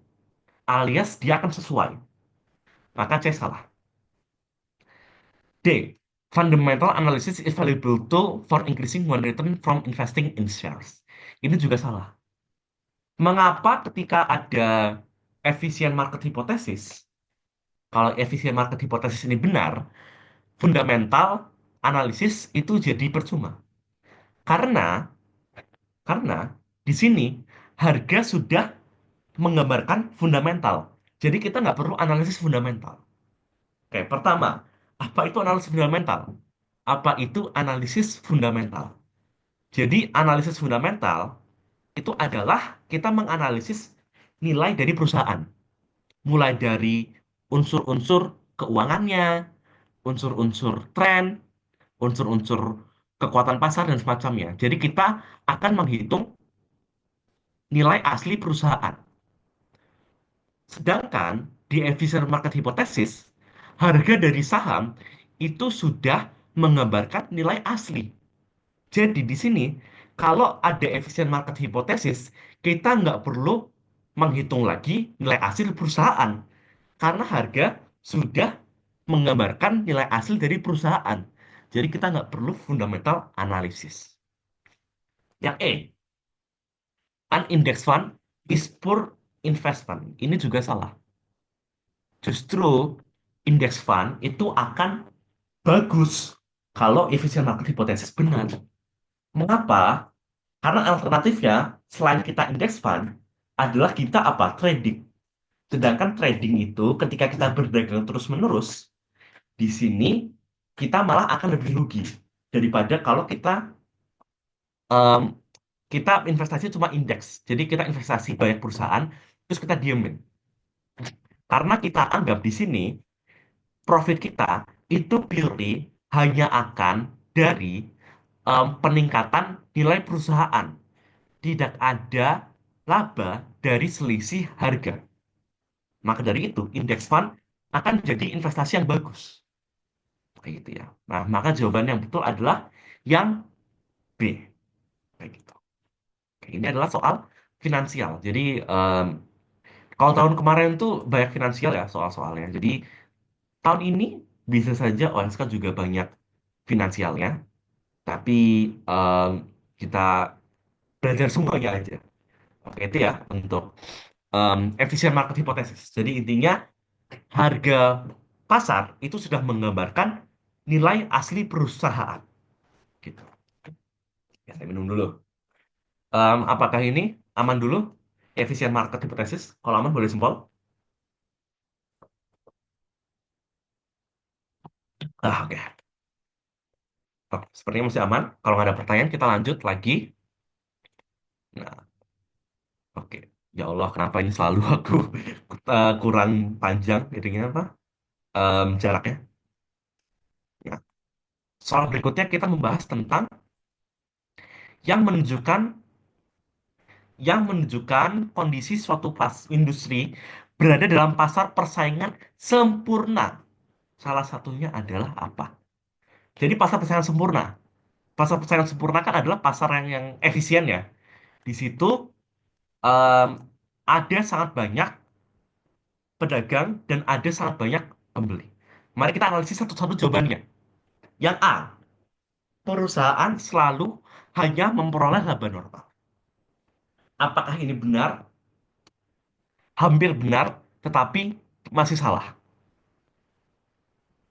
alias dia akan sesuai. Maka C salah. D. Fundamental analysis is valuable tool for increasing one return from investing in shares. Ini juga salah. Mengapa ketika ada efisien market hypothesis, kalau efisien market hypothesis ini benar, fundamental analisis itu jadi percuma. Karena karena di sini harga sudah menggambarkan fundamental. Jadi kita nggak perlu analisis fundamental. Oke, pertama, apa itu analisis fundamental? Apa itu analisis fundamental? Jadi analisis fundamental itu adalah kita menganalisis nilai dari perusahaan. Mulai dari unsur-unsur keuangannya, unsur-unsur tren, unsur-unsur kekuatan pasar dan semacamnya. Jadi kita akan menghitung nilai asli perusahaan. Sedangkan di efficient market hypothesis, harga dari saham itu sudah menggambarkan nilai asli. Jadi di sini, kalau ada efficient market hypothesis, kita nggak perlu menghitung lagi nilai hasil perusahaan. Karena harga sudah menggambarkan nilai hasil dari perusahaan. Jadi kita nggak perlu fundamental analisis. Yang E, an index fund is poor investment. Ini juga salah. Justru index fund itu akan bagus kalau efisien market hipotesis benar. Mengapa? Karena alternatifnya selain kita index fund adalah kita apa? Trading. Sedangkan trading itu ketika kita berdagang terus-menerus, di sini kita malah akan lebih rugi daripada kalau em, kita investasi cuma indeks. Jadi kita investasi banyak perusahaan, terus kita diemin. Karena kita anggap di sini profit kita itu purely hanya akan dari peningkatan nilai perusahaan. Tidak ada laba dari selisih harga. Maka dari itu, indeks fund akan jadi investasi yang bagus. Kayak gitu ya. Nah, maka jawaban yang betul adalah yang B. Kayak gitu. Oke, ini adalah soal finansial. Jadi, kalau tahun kemarin tuh banyak finansial ya soal-soalnya. Jadi, tahun ini bisa saja OSK juga banyak finansialnya. Tapi em, kita belajar semuanya aja. Oke, itu ya untuk efisien market hypothesis. Jadi intinya harga pasar itu sudah menggambarkan nilai asli perusahaan. Gitu. Ya, saya minum dulu. Apakah ini aman dulu? Efisien market hypothesis? Kalau aman boleh jempol. Oke. Oke, sepertinya masih aman. Kalau nggak ada pertanyaan, kita lanjut lagi. Nah, oke. Ya Allah, kenapa ini selalu aku kurang panjang, ininya apa? Jaraknya. Nah, soal berikutnya kita membahas tentang yang menunjukkan kondisi suatu industri berada dalam pasar persaingan sempurna. Salah satunya adalah apa? Jadi pasar persaingan sempurna. Pasar persaingan sempurna kan adalah pasar yang efisien ya. Di situ em, ada sangat banyak pedagang dan ada sangat banyak pembeli. Mari kita analisis satu-satu jawabannya. Yang A, perusahaan selalu hanya memperoleh laba normal. Apakah ini benar? Hampir benar, tetapi masih salah.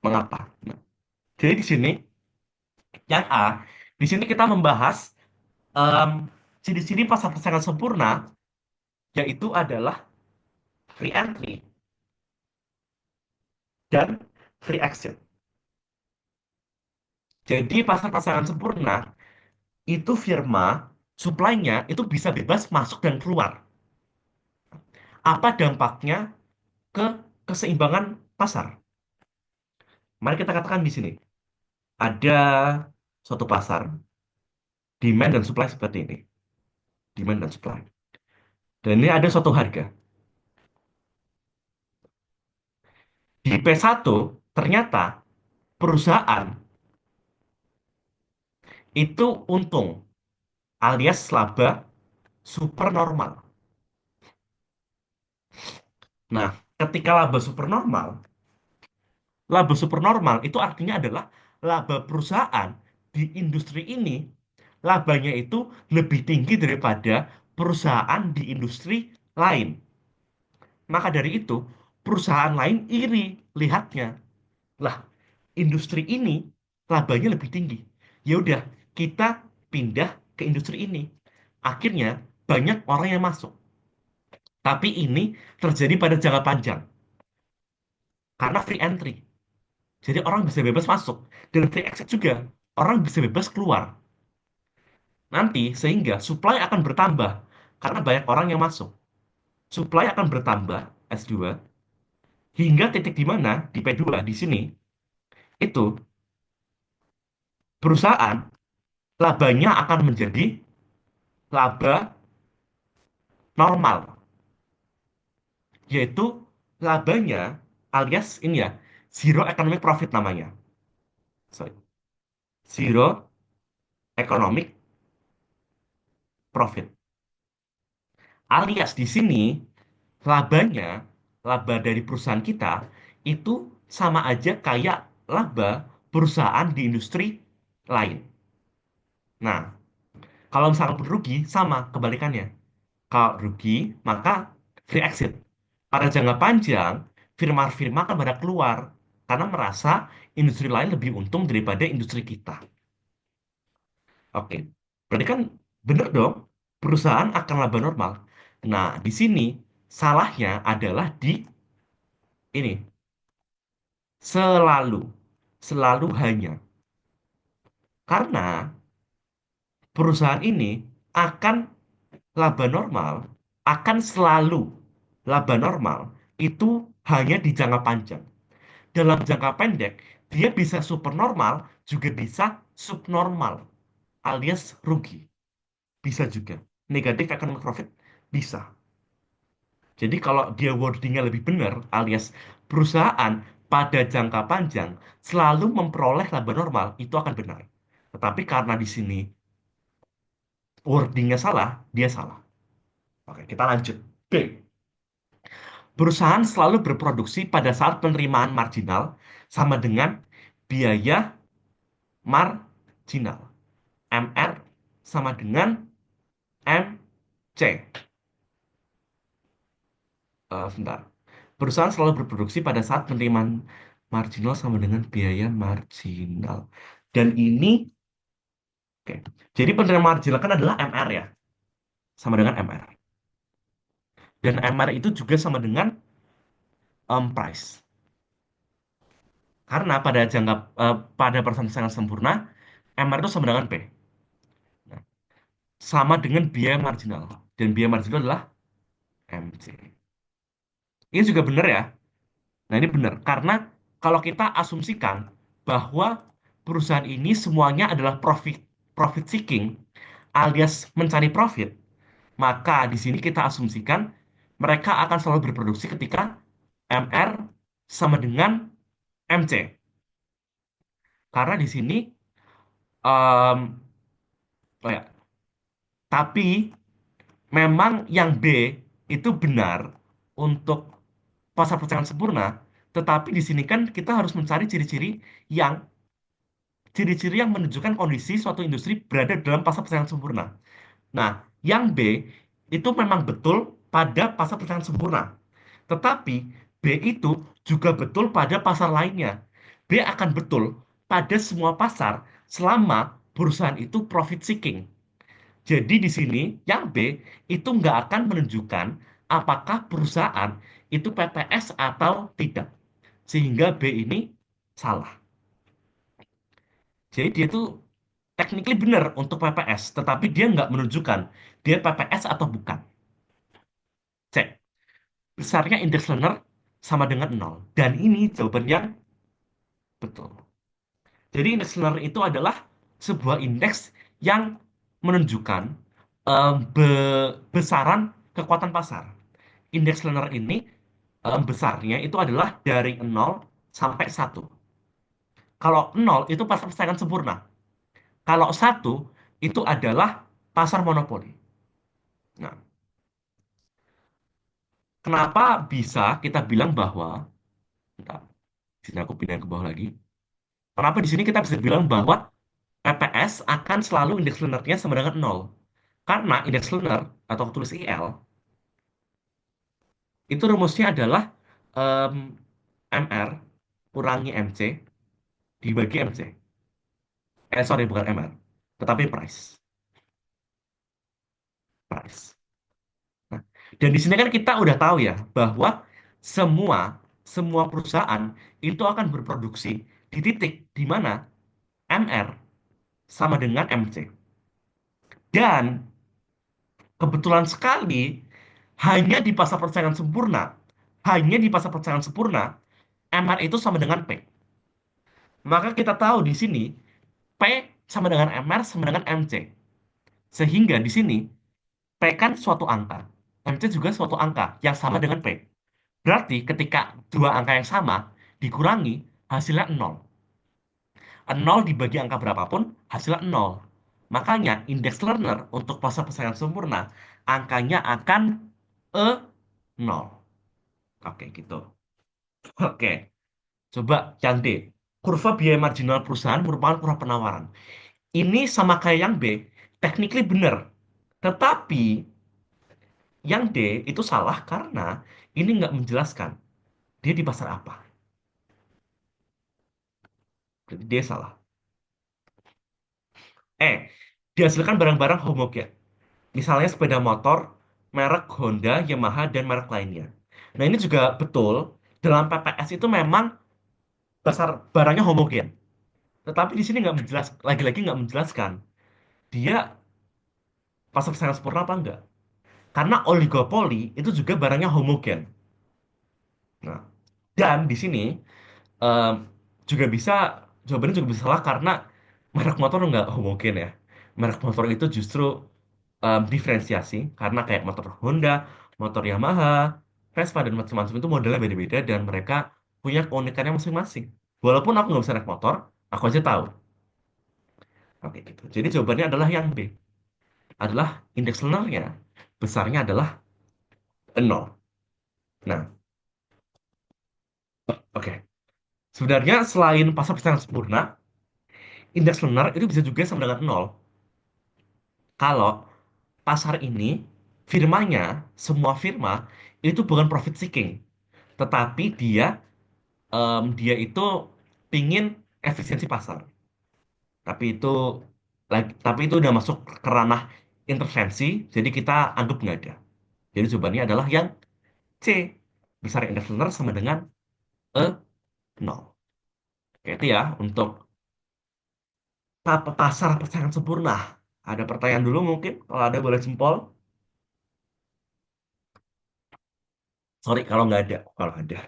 Mengapa? Nah, jadi di sini yang A, di sini kita membahas em, ciri-ciri pasar persaingan sempurna, yaitu adalah free entry dan free exit. Jadi pasar persaingan sempurna itu firma supply-nya itu bisa bebas masuk dan keluar. Apa dampaknya ke keseimbangan pasar? Mari kita katakan di sini ada suatu pasar demand dan supply seperti ini, demand dan supply. Dan ini ada suatu harga. Di P1 ternyata perusahaan itu untung alias laba super normal. Nah, ketika laba super normal itu artinya adalah laba perusahaan di industri ini, labanya itu lebih tinggi daripada perusahaan di industri lain. Maka dari itu, perusahaan lain iri lihatnya. Lah, industri ini labanya lebih tinggi. Ya udah, kita pindah ke industri ini. Akhirnya banyak orang yang masuk. Tapi ini terjadi pada jangka panjang karena free entry. Jadi orang bisa bebas masuk dan free exit juga. Orang bisa bebas keluar. Nanti sehingga supply akan bertambah karena banyak orang yang masuk. Supply akan bertambah S2 hingga titik di mana di P2 di sini itu perusahaan labanya akan menjadi laba normal, yaitu labanya alias ini ya, zero economic profit namanya. Sorry, zero economic profit. Alias di sini labanya, laba dari perusahaan kita itu sama aja kayak laba perusahaan di industri lain. Nah, kalau misalkan pun rugi, sama kebalikannya. Kalau rugi, maka free exit. Pada jangka panjang, firma-firma akan pada keluar karena merasa industri lain lebih untung daripada industri kita. Oke, berarti kan bener dong, perusahaan akan laba normal. Nah, di sini salahnya adalah di ini, selalu, selalu hanya. Karena perusahaan ini akan laba normal, akan selalu laba normal, itu hanya di jangka panjang. Dalam jangka pendek, dia bisa super normal, juga bisa subnormal, alias rugi. Bisa juga. Negatif economic profit, bisa. Jadi kalau dia wordingnya lebih benar, alias perusahaan pada jangka panjang selalu memperoleh laba normal, itu akan benar. Tetapi karena di sini wordingnya salah, dia salah. Oke, kita lanjut. B. Perusahaan selalu berproduksi pada saat penerimaan marginal sama dengan biaya marginal. MR sama dengan MC. Sebentar. Perusahaan selalu berproduksi pada saat penerimaan marginal sama dengan biaya marginal. Dan ini, oke. Jadi penerimaan marginal kan adalah MR ya, sama dengan MR. Dan MR itu juga sama dengan price. Karena pada persaingan sempurna, MR itu sama dengan P. Nah, sama dengan biaya marginal. Dan biaya marginal adalah MC. Ini juga benar ya. Nah, ini benar. Karena kalau kita asumsikan bahwa perusahaan ini semuanya adalah profit seeking alias mencari profit, maka di sini kita asumsikan mereka akan selalu berproduksi ketika MR sama dengan MC. Karena di sini oh ya, tapi memang yang B itu benar untuk pasar persaingan sempurna, tetapi di sini kan kita harus mencari yang ciri-ciri yang menunjukkan kondisi suatu industri berada dalam pasar persaingan sempurna. Nah, yang B itu memang betul pada pasar persaingan sempurna, tetapi B itu juga betul pada pasar lainnya. B akan betul pada semua pasar selama perusahaan itu profit seeking. Jadi di sini yang B itu nggak akan menunjukkan apakah perusahaan itu PPS atau tidak. Sehingga B ini salah. Jadi dia tuh technically benar untuk PPS, tetapi dia nggak menunjukkan dia PPS atau bukan. C. Besarnya indeks Lerner sama dengan nol. Dan ini jawaban yang betul. Jadi indeks Lerner itu adalah sebuah indeks yang menunjukkan besaran kekuatan pasar. Indeks Lerner ini besarnya itu adalah dari nol sampai satu. Kalau nol itu pasar persaingan sempurna. Kalau satu itu adalah pasar monopoli. Nah, kenapa bisa kita bilang bahwa, bentar, di sini aku pindah ke bawah lagi. Kenapa di sini kita bisa bilang bahwa PPS akan selalu indeks linearnya sama dengan nol? Karena indeks linear atau tulis IL itu rumusnya adalah em, MR kurangi MC dibagi MC. Sorry, bukan MR, tetapi price. Price. Nah, dan di sini kan kita udah tahu ya bahwa semua semua perusahaan itu akan berproduksi di titik di mana MR sama dengan MC. Dan kebetulan sekali hanya di pasar persaingan sempurna, hanya di pasar persaingan sempurna, MR itu sama dengan P. Maka kita tahu di sini P sama dengan MR sama dengan MC. Sehingga di sini P kan suatu angka, MC juga suatu angka yang sama dengan P. Berarti ketika dua angka yang sama dikurangi, hasilnya nol. Nol dibagi angka berapapun, hasilnya nol. Makanya indeks learner untuk pasar persaingan sempurna, angkanya akan E0. nol. Oke, gitu. Oke, coba yang D. Kurva biaya marginal perusahaan merupakan kurva penawaran. Ini sama kayak yang B, technically benar. Tetapi yang D itu salah karena ini nggak menjelaskan dia di pasar apa. Jadi dia salah. Dihasilkan barang-barang homogen. Misalnya sepeda motor, merek Honda, Yamaha, dan merek lainnya. Nah ini juga betul, dalam PPS itu memang pasar barangnya homogen. Tetapi di sini nggak menjelas, lagi-lagi nggak menjelaskan dia pasar persaingan sempurna apa enggak. Karena oligopoli itu juga barangnya homogen. Nah, dan di sini em, juga bisa jawabannya juga bisa salah karena merek motor nggak homogen ya. Merek motor itu justru diferensiasi karena kayak motor Honda, motor Yamaha, Vespa dan macam-macam itu modelnya beda-beda dan mereka punya keunikannya masing-masing. Walaupun aku nggak bisa naik motor, aku aja tahu. Oke gitu. Jadi jawabannya adalah yang B. Adalah indeks linearnya besarnya adalah 0. Nah, oke. Sebenarnya selain pasar persaingan sempurna, indeks linear itu bisa juga sama dengan 0. Kalau pasar ini firmanya, semua firma itu bukan profit seeking, tetapi dia itu pingin efisiensi pasar. Tapi itu udah masuk ke ranah intervensi, jadi kita anggap nggak ada. Jadi jawabannya adalah yang C. Besar indeks linear sama dengan E 0. Oke, itu ya untuk pasar persaingan sempurna. Ada pertanyaan dulu mungkin, kalau ada boleh jempol. Sorry kalau nggak ada. Kalau ada.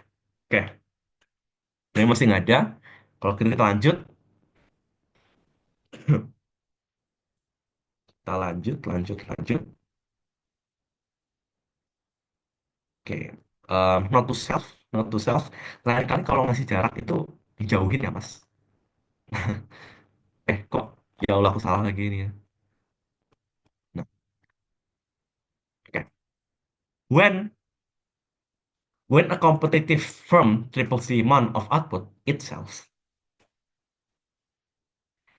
Oke, ini masih nggak ada. Kalau kita lanjut, kita lanjut, lanjut, lanjut. Oke, not to self, not to self. Lain kali kalau ngasih jarak itu dijauhin ya, Mas. Kok ya Allah aku salah lagi ini ya. Nah, oke. When a competitive firm triples the amount of output it sells.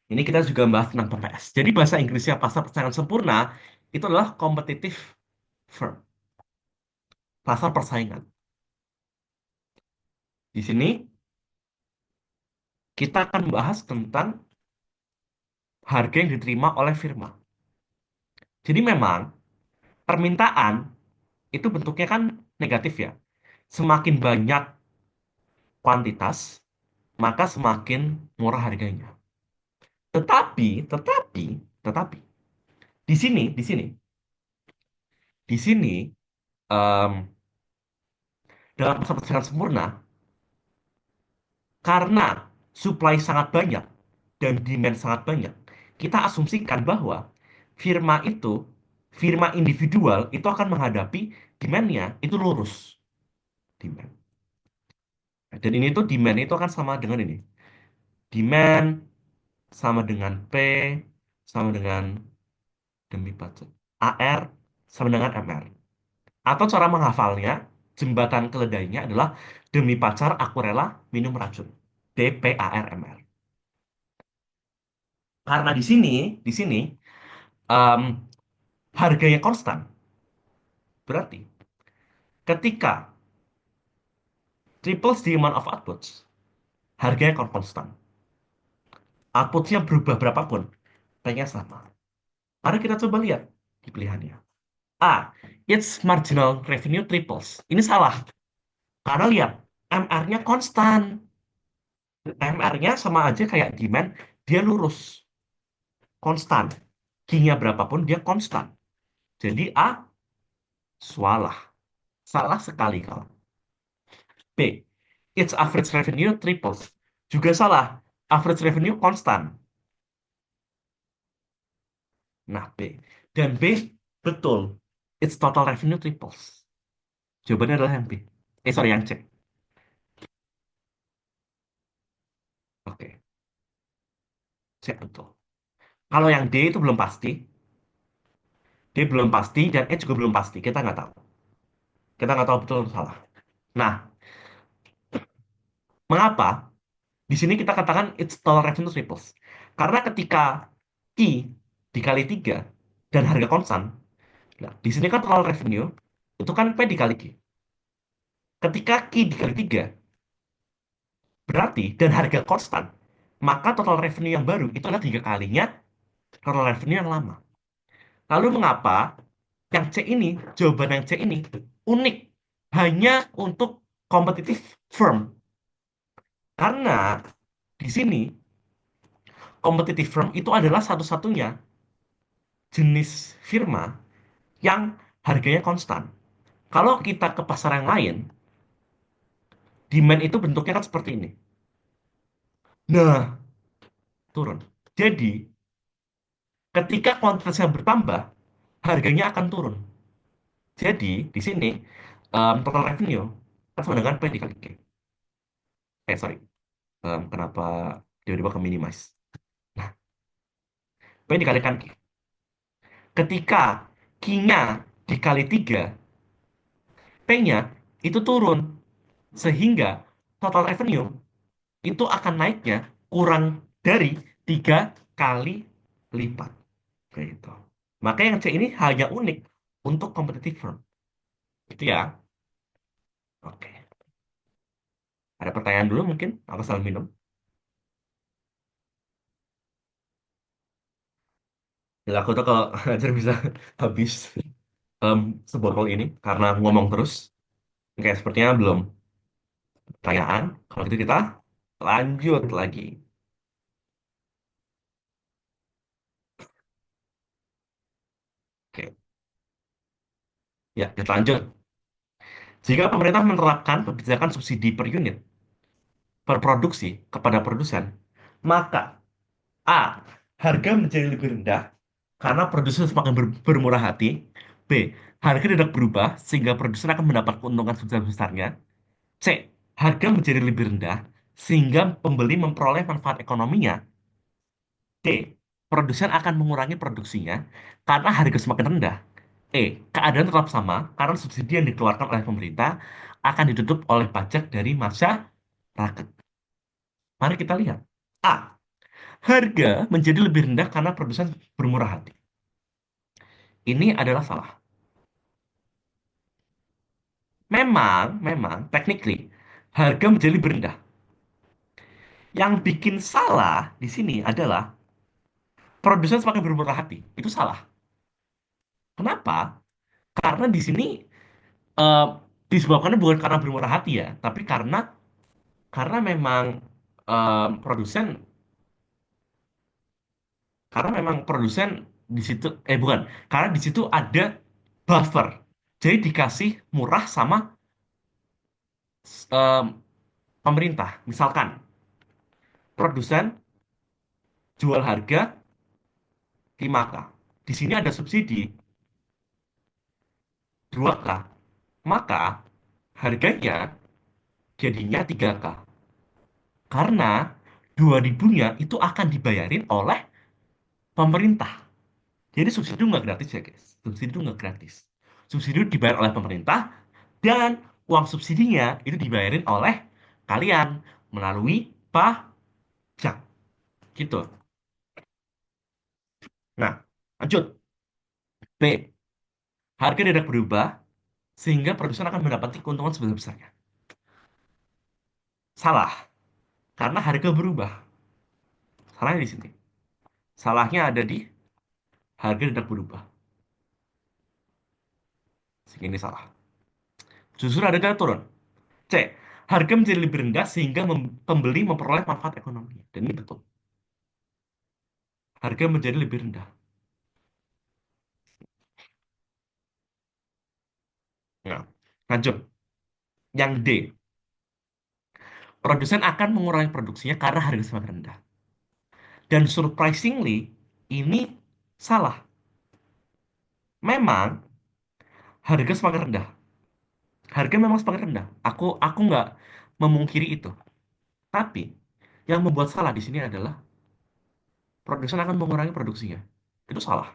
Ini kita juga bahas tentang PPS. Jadi bahasa Inggrisnya pasar persaingan sempurna itu adalah competitive firm, pasar persaingan. Di sini kita akan bahas tentang harga yang diterima oleh firma. Jadi memang permintaan itu bentuknya kan negatif ya. Semakin banyak kuantitas, maka semakin murah harganya. Tetapi, di sini, em, dalam pasar persaingan sempurna, karena supply sangat banyak dan demand sangat banyak, kita asumsikan bahwa firma itu, firma individual itu akan menghadapi demand-nya itu lurus. Demand. Dan ini tuh demand itu akan sama dengan ini. Demand sama dengan P, sama dengan demi pajak. AR sama dengan MR. Atau cara menghafalnya, jembatan keledainya adalah demi pacar aku rela minum racun. DPARMR. Karena di sini em, harganya konstan. Berarti ketika triples the amount of outputs, harganya akan konstan. Outputnya berubah berapapun, pengen sama. Mari kita coba lihat di pilihannya. A. Its marginal revenue triples. Ini salah. Karena lihat, MR-nya konstan. MR-nya sama aja kayak demand, dia lurus. Konstan. Q-nya berapapun, dia konstan. Jadi A, salah. Salah sekali kalau. B. Its average revenue triples. Juga salah. Average revenue konstan. Nah, B. Dan B, betul. Its total revenue triples. Jawabannya adalah yang B. Sorry, yang C. Oke, C betul. Kalau yang D itu belum pasti. D belum pasti dan E juga belum pasti. Kita nggak tahu. Kita nggak tahu betul atau salah. Nah, mengapa di sini kita katakan it's total revenue triples? Karena ketika Q dikali 3 dan harga konstan, nah, di sini kan total revenue itu kan P dikali Q. Ketika Q dikali 3 berarti dan harga konstan, maka total revenue yang baru itu adalah 3 kalinya total revenue yang lama. Lalu mengapa yang C ini, jawaban yang C ini unik hanya untuk competitive firm? Karena di sini competitive firm itu adalah satu-satunya jenis firma yang harganya konstan. Kalau kita ke pasar yang lain, demand itu bentuknya kan seperti ini. Nah, turun. Jadi, ketika kuantitasnya bertambah, harganya akan turun. Jadi, di sini total revenue kan sama dengan P dikali Q. Sorry. Kenapa tiba-tiba ke minimize? Nah, P dikalikan Q. Ketika Q-nya dikali 3, P-nya itu turun. Sehingga total revenue itu akan naiknya kurang dari 3 kali lipat. Kayak gitu. Maka yang C ini hanya unik untuk competitive firm. Itu ya. Oke. Ada pertanyaan dulu mungkin? Aku sambil minum. Ya, aku tuh kalau ngajar bisa habis em, sebotol ini karena ngomong terus. Oke, sepertinya belum pertanyaan. Kalau gitu kita lanjut lagi. Oke, ya kita lanjut. Jika pemerintah menerapkan kebijakan subsidi per unit per produksi kepada produsen, maka A. Harga menjadi lebih rendah karena produsen semakin bermurah hati. B. Harga tidak berubah sehingga produsen akan mendapat keuntungan sebesar-besarnya. C. Harga menjadi lebih rendah sehingga pembeli memperoleh manfaat ekonominya. D. Produsen akan mengurangi produksinya karena harga semakin rendah. E. Keadaan tetap sama karena subsidi yang dikeluarkan oleh pemerintah akan ditutup oleh pajak dari masyarakat. Mari kita lihat. A. Harga menjadi lebih rendah karena produsen bermurah hati. Ini adalah salah. Memang, technically, harga menjadi lebih rendah. Yang bikin salah di sini adalah produsen semakin bermurah hati. Itu salah. Kenapa? Karena di sini eh, disebabkannya bukan karena bermurah hati ya, tapi karena memang produsen karena memang produsen di situ bukan, karena di situ ada buffer. Jadi dikasih murah sama em, pemerintah. Misalkan produsen jual harga 5K. Di sini ada subsidi 2K. Maka harganya jadinya 3K. Karena 2.000-nya itu akan dibayarin oleh pemerintah. Jadi subsidi itu nggak gratis ya guys. Subsidi itu nggak gratis. Subsidi itu dibayar oleh pemerintah dan uang subsidinya itu dibayarin oleh kalian melalui pajak. Gitu. Nah, lanjut. B. Harga tidak berubah sehingga produsen akan mendapati keuntungan sebesar-besarnya. Salah, karena harga berubah. Salahnya di sini. Salahnya ada di harga tidak berubah. Sehingga ini salah. Justru harga turun. C. Harga menjadi lebih rendah sehingga pembeli memperoleh manfaat ekonomi. Dan ini betul. Harga menjadi lebih rendah. Nah, lanjut. Yang D. Produsen akan mengurangi produksinya karena harga semakin rendah. Dan surprisingly, ini salah. Memang harga semakin rendah. Harga memang semakin rendah. Aku nggak memungkiri itu. Tapi yang membuat salah di sini adalah produsen akan mengurangi produksinya. Itu salah.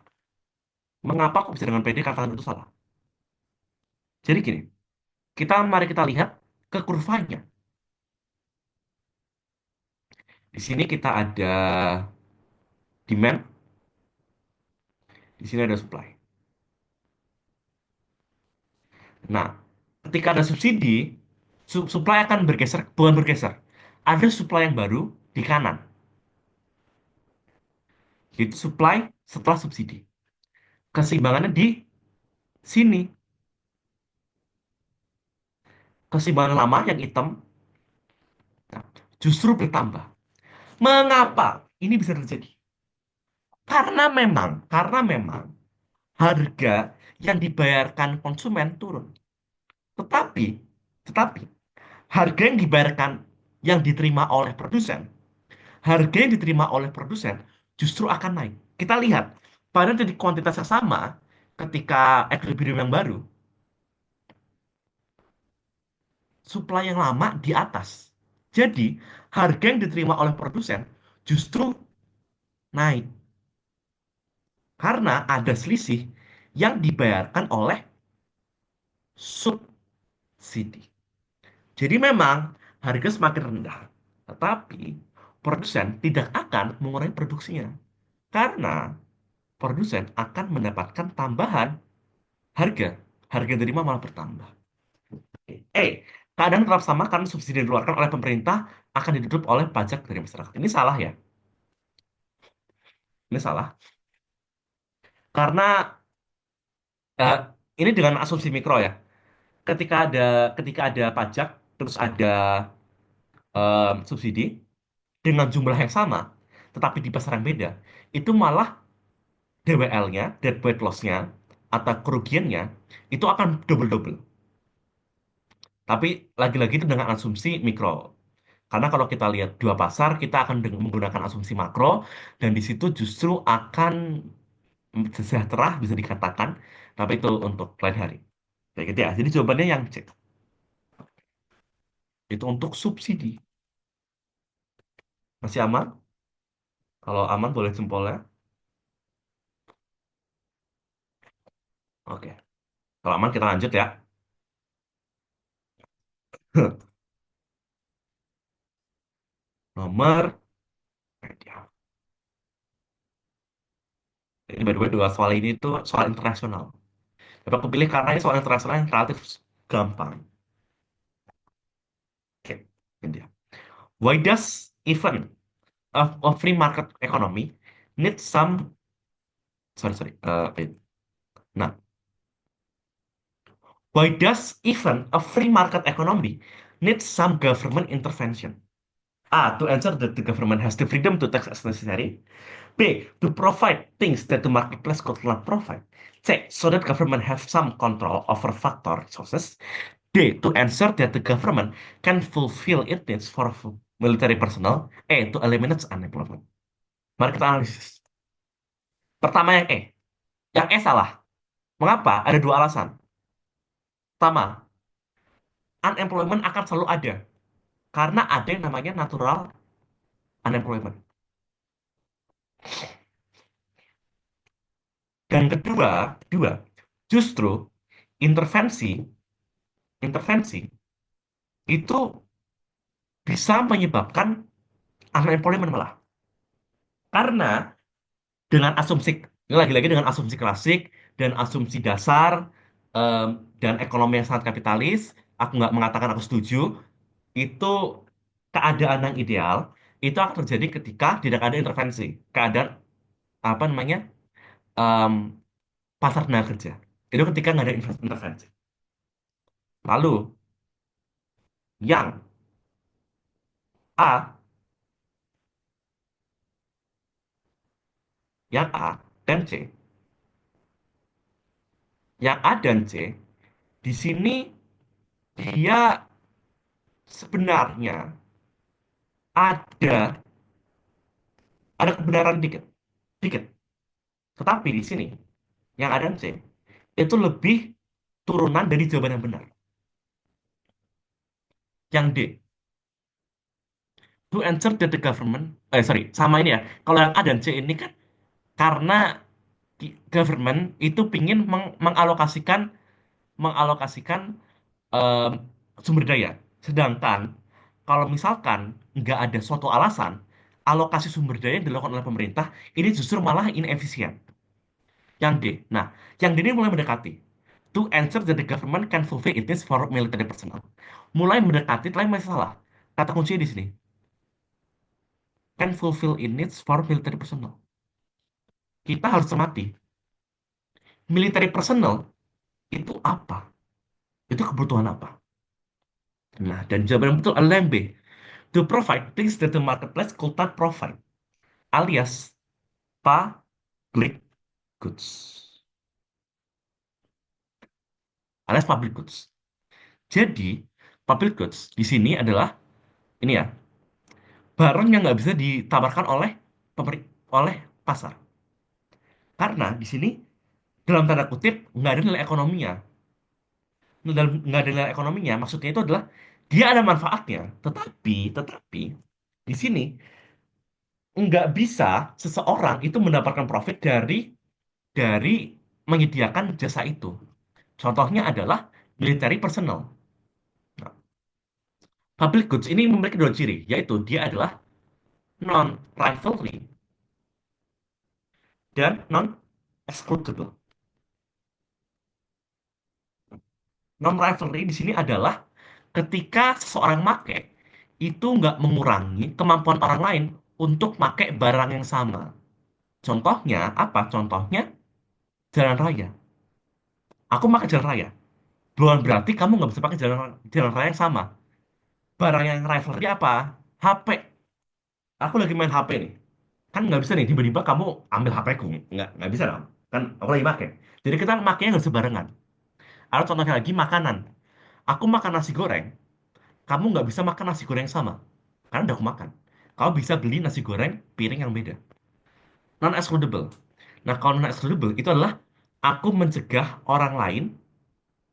Mengapa kok bisa dengan PD katakan itu salah? Jadi gini. Mari kita lihat ke kurvanya. Di sini kita ada demand, di sini ada supply. Nah, ketika ada subsidi, supply akan bergeser, bukan bergeser. Ada supply yang baru di kanan, yaitu supply setelah subsidi. Keseimbangannya di sini. Keseimbangan lama yang hitam justru bertambah. Mengapa ini bisa terjadi? Karena memang harga yang dibayarkan konsumen turun. Tetapi, tetapi harga yang dibayarkan yang diterima oleh produsen, harga yang diterima oleh produsen justru akan naik. Kita lihat pada titik kuantitas yang sama ketika equilibrium yang baru, supply yang lama di atas. Jadi, harga yang diterima oleh produsen justru naik karena ada selisih yang dibayarkan oleh subsidi. Jadi memang harga semakin rendah, tetapi produsen tidak akan mengurangi produksinya karena produsen akan mendapatkan tambahan harga. Harga yang diterima malah bertambah. Keadaan tetap sama karena subsidi yang dikeluarkan oleh pemerintah akan ditutup oleh pajak dari masyarakat. Ini salah ya? Ini salah. Karena eh, ini dengan asumsi mikro ya. Ketika ada ketika ada pajak, terus ada subsidi dengan jumlah yang sama, tetapi di pasar yang beda, itu malah DWL-nya, dead weight loss-nya, atau kerugiannya, itu akan double-double. Tapi lagi-lagi itu dengan asumsi mikro. Karena kalau kita lihat dua pasar, kita akan menggunakan asumsi makro, dan di situ justru akan sejahtera bisa dikatakan, tapi itu untuk lain hari. Kayak gitu ya. Jadi jawabannya yang C. Itu untuk subsidi. Masih aman? Kalau aman boleh jempolnya. Oke. Kalau aman kita lanjut ya. Nomor media. Ini by the way dua soal ini tuh soal internasional. Tapi aku pilih karena ini soal internasional yang relatif gampang. Oke, ini dia. Why does even a free market economy need some sorry sorry wait. Nah, why does even a free market economy need some government intervention? A. To answer that the government has the freedom to tax as necessary. B. To provide things that the marketplace could not provide. C. So that government have some control over factor resources. D. To ensure that the government can fulfill its needs for military personnel. E. To eliminate unemployment. Mari kita analisis. Pertama yang E. Yang E salah. Mengapa? Ada dua alasan. Pertama, unemployment akan selalu ada. Karena ada yang namanya natural unemployment. Dan kedua, justru intervensi, intervensi itu bisa menyebabkan unemployment malah. Karena dengan asumsi, ini lagi-lagi dengan asumsi klasik dan asumsi dasar em, dan ekonomi yang sangat kapitalis, aku nggak mengatakan aku setuju, itu keadaan yang ideal itu akan terjadi ketika tidak ada intervensi. Keadaan apa namanya em, pasar tenaga kerja. Itu ketika nggak ada intervensi. Lalu yang A, yang A dan C, yang A dan C di sini dia sebenarnya ada ada kebenaran dikit, dikit. Tetapi di sini yang A dan C itu lebih turunan dari jawaban yang benar. Yang D, to ensure that the government, sorry, sama ini ya. Kalau yang A dan C ini kan karena government itu pingin mengalokasikan mengalokasikan em, sumber daya. Sedangkan kalau misalkan nggak ada suatu alasan, alokasi sumber daya yang dilakukan oleh pemerintah ini justru malah inefisien. Yang D. Nah, yang D ini mulai mendekati. To answer that the government can fulfill its needs for military personnel. Mulai mendekati, tapi masih salah. Kata kuncinya di sini. Can fulfill its needs for military personnel. Kita harus cermati. Military personnel itu apa? Itu kebutuhan apa? Nah, dan jawaban yang betul adalah yang B. To provide things that the marketplace could not provide. Alias public goods. Alias public goods. Jadi, public goods di sini adalah ini ya, barang yang nggak bisa ditawarkan oleh oleh pasar. Karena di sini dalam tanda kutip nggak ada nilai ekonominya. Nggak ada nilai ekonominya, maksudnya itu adalah dia ada manfaatnya, tetapi di sini nggak bisa seseorang itu mendapatkan profit dari menyediakan jasa itu. Contohnya adalah military personnel. Nah, public goods ini memiliki dua ciri, yaitu dia adalah non-rivalry dan non-excludable. Non-rivalry di sini adalah ketika seseorang make itu nggak mengurangi kemampuan orang lain untuk make barang yang sama. Contohnya apa? Contohnya jalan raya. Aku pakai jalan raya. Bukan berarti kamu nggak bisa pakai jalan raya yang sama. Barang yang rivalry apa? HP. Aku lagi main HP nih. Kan nggak bisa nih tiba-tiba kamu ambil HP ku. Nggak bisa dong. Kan aku lagi pakai. Jadi kita makanya harus sebarengan. Atau contohnya lagi makanan. Aku makan nasi goreng. Kamu nggak bisa makan nasi goreng yang sama. Karena udah aku makan. Kamu bisa beli nasi goreng piring yang beda. Non-excludable. Nah, kalau non-excludable itu adalah aku mencegah orang lain.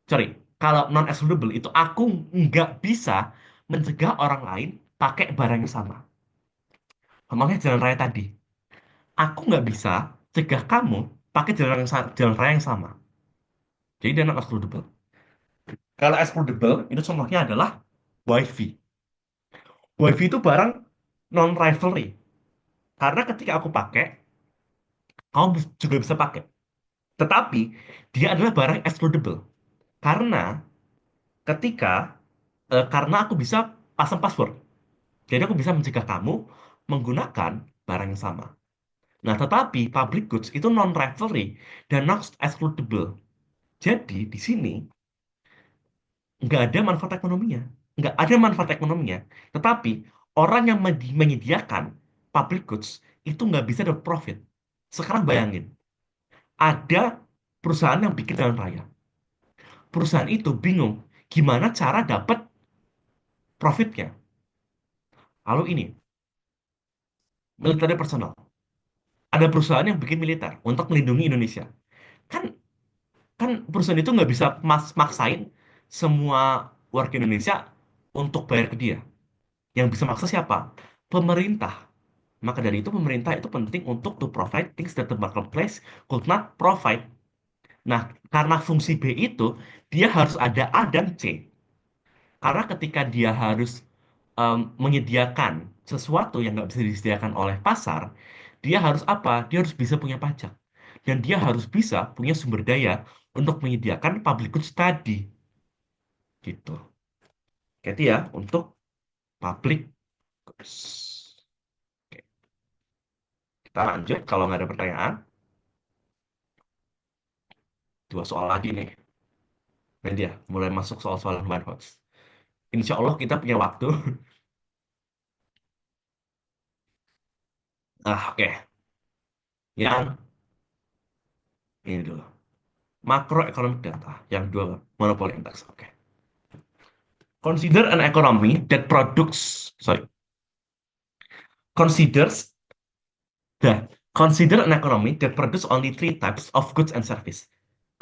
Sorry, kalau non-excludable itu aku nggak bisa mencegah orang lain pakai barang yang sama. Contohnya jalan raya tadi. Aku nggak bisa cegah kamu pakai jalan raya yang sama. Jadi dia non-excludable. Kalau excludable, itu contohnya adalah WiFi. WiFi itu barang non-rivalry. Karena ketika aku pakai, kamu juga bisa pakai. Tetapi, dia adalah barang excludable. Karena karena aku bisa pasang password. Jadi aku bisa mencegah kamu menggunakan barang yang sama. Nah, tetapi public goods itu non-rivalry dan non-excludable. Jadi, di sini nggak ada manfaat ekonominya. Nggak ada manfaat ekonominya. Tetapi, orang yang menyediakan public goods itu nggak bisa dapat profit. Sekarang bayangin, ada perusahaan yang bikin jalan raya. Perusahaan itu bingung gimana cara dapat profitnya. Lalu ini, military personnel. Ada perusahaan yang bikin militer untuk melindungi Indonesia. Kan kan perusahaan itu nggak bisa maksain semua warga Indonesia untuk bayar ke dia. Yang bisa maksa siapa? Pemerintah. Maka dari itu pemerintah itu penting untuk to provide things that the marketplace could not provide. Nah, karena fungsi B itu dia harus ada A dan C. Karena ketika dia harus menyediakan sesuatu yang nggak bisa disediakan oleh pasar, dia harus apa? Dia harus bisa punya pajak. Dan dia harus bisa punya sumber daya untuk menyediakan public goods tadi. Gitu. Jadi ya, untuk public goods. Oke, kita lanjut. Kalau nggak ada pertanyaan, dua soal lagi nih. Nah dia, mulai masuk soal-soal one hots. Insya Allah kita punya waktu. Oke. Yang ini dulu. Macroeconomic data. Yang dua, monopoli index. Oke. Consider an economy that products, sorry, considers consider an economy that produces only three types of goods and service: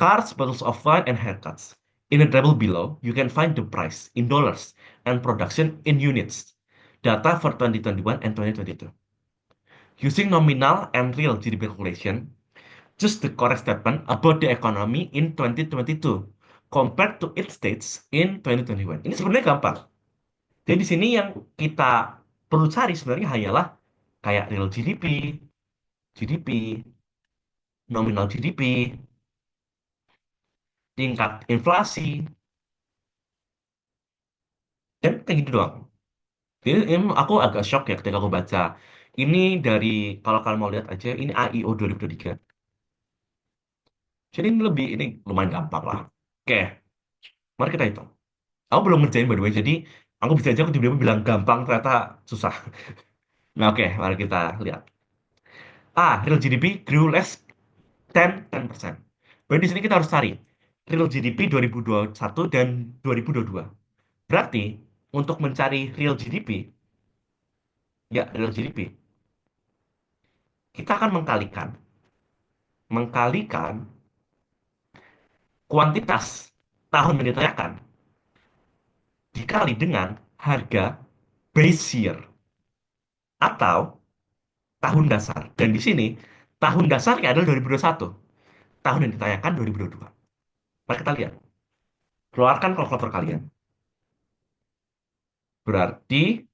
cars, bottles of wine, and haircuts. In the table below, you can find the price in dollars and production in units. Data for 2021 and 2022. Using nominal and real GDP calculation, choose the correct statement about the economy in 2022. compared to its states in 2021. Ini sebenarnya gampang. Jadi di sini yang kita perlu cari sebenarnya hanyalah kayak real GDP, GDP, nominal GDP, tingkat inflasi, dan kayak gitu doang. Jadi ini aku agak shock ya ketika aku baca. Ini dari, kalau kalian mau lihat aja, ini AIO 2023. Jadi ini lumayan gampang lah. Oke, mari kita hitung. Aku belum ngerjain by the way, jadi aku bisa aja aku tiba-tiba bilang gampang, ternyata susah. Nah oke, mari kita lihat. A, real GDP grew less than 10%. Berarti di sini kita harus cari real GDP 2021 dan 2022. Berarti untuk mencari real GDP, ya real GDP, kita akan mengkalikan kuantitas tahun yang ditanyakan dikali dengan harga base year atau tahun dasar. Dan di sini tahun dasarnya adalah 2021. Tahun yang ditanyakan 2022. Mari kita lihat. Keluarkan kalkulator kalian. Berarti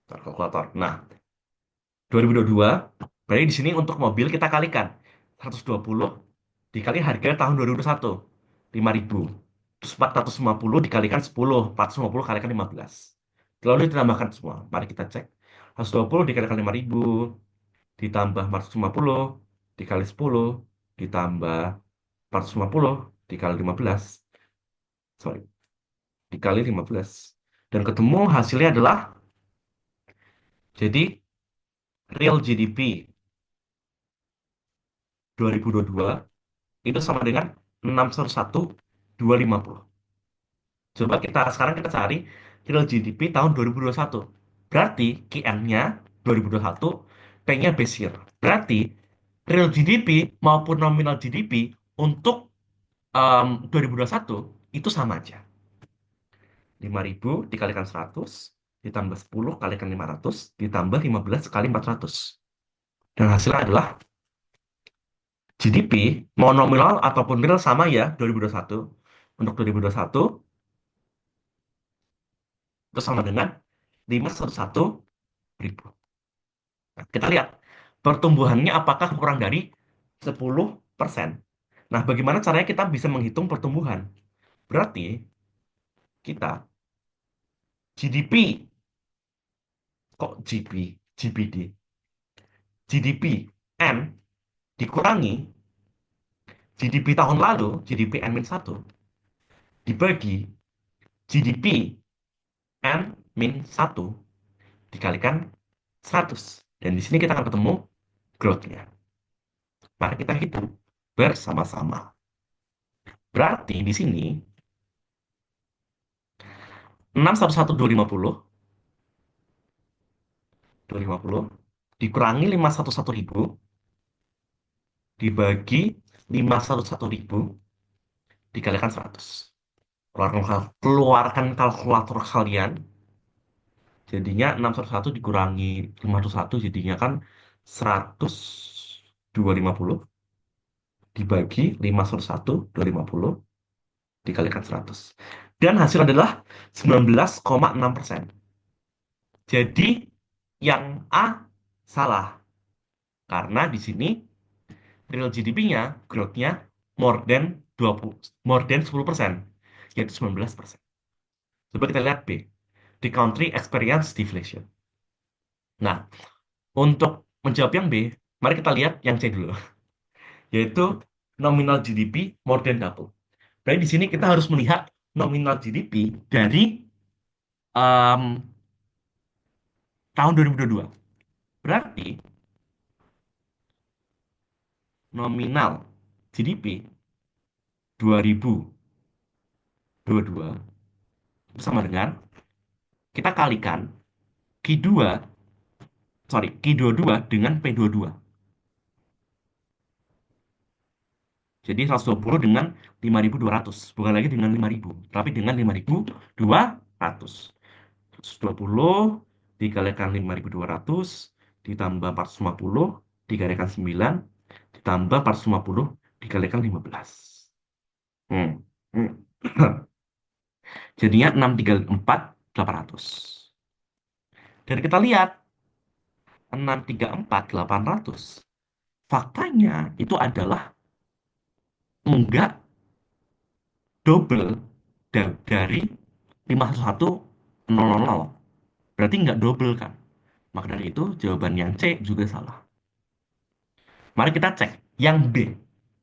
kalkulator. Nah, 2022 berarti di sini untuk mobil kita kalikan 120 dikali harga tahun 2021 5.000. Terus 450 dikalikan 10, 450 kalikan 15. Lalu ditambahkan semua. Mari kita cek. 120 dikalikan 5.000 ditambah 450 dikali 10 ditambah 450 dikali 15. Sorry, dikali 15. Dan ketemu hasilnya adalah, jadi real GDP 2022 itu sama dengan 601.250. Coba sekarang kita cari real GDP tahun 2021. Berarti QN-nya 2021, P-nya base year. Berarti real GDP maupun nominal GDP untuk 2021 itu sama aja. 5.000 dikalikan 100 ditambah 10 kalikan 500 ditambah 15 kali 400. Dan hasilnya adalah GDP mau nominal ataupun real sama ya 2021. Untuk 2021 itu sama dengan 511.000. Nah, kita lihat pertumbuhannya apakah kurang dari 10%. Nah, bagaimana caranya kita bisa menghitung pertumbuhan? Berarti kita GDP, kok GPD, GDP N dikurangi GDP tahun lalu, GDP N-1, dibagi GDP N-1 dikalikan 100. Dan di sini kita akan ketemu growth-nya. Mari kita hitung bersama-sama. Berarti di sini 611.250 250 dikurangi 511.000 dibagi 511.000 dikalikan 100. Keluarkan kalkulator kalian. Jadinya 611 dikurangi 501 jadinya kan 102.50 dibagi 501.250 dikalikan 100. Dan hasil adalah 19,6%. Jadi yang A salah karena di sini real GDP-nya growth-nya more than 20 more than 10%, yaitu 19%. Coba kita lihat B. The country experience deflation. Nah, untuk menjawab yang B, mari kita lihat yang C dulu, yaitu nominal GDP more than double. Berarti di sini kita harus melihat nominal GDP dari em, tahun 2022. Berarti nominal GDP 2022 sama dengan kita kalikan Q2, sorry, Q22 dengan P22. Jadi 120 dengan 5.200. Bukan lagi dengan 5.000, tapi dengan 5.200. 120 dikalikan 5.200 ditambah 450 dikalikan 9 tambah 450 dikalikan 15. Hmm. Hmm. Jadinya 6 tiga 4, 800. Dan kita lihat 6 3 4 800. Faktanya itu adalah enggak double dari 511.000. Berarti enggak double kan? Maka dari itu jawaban yang C juga salah. Mari kita cek yang B.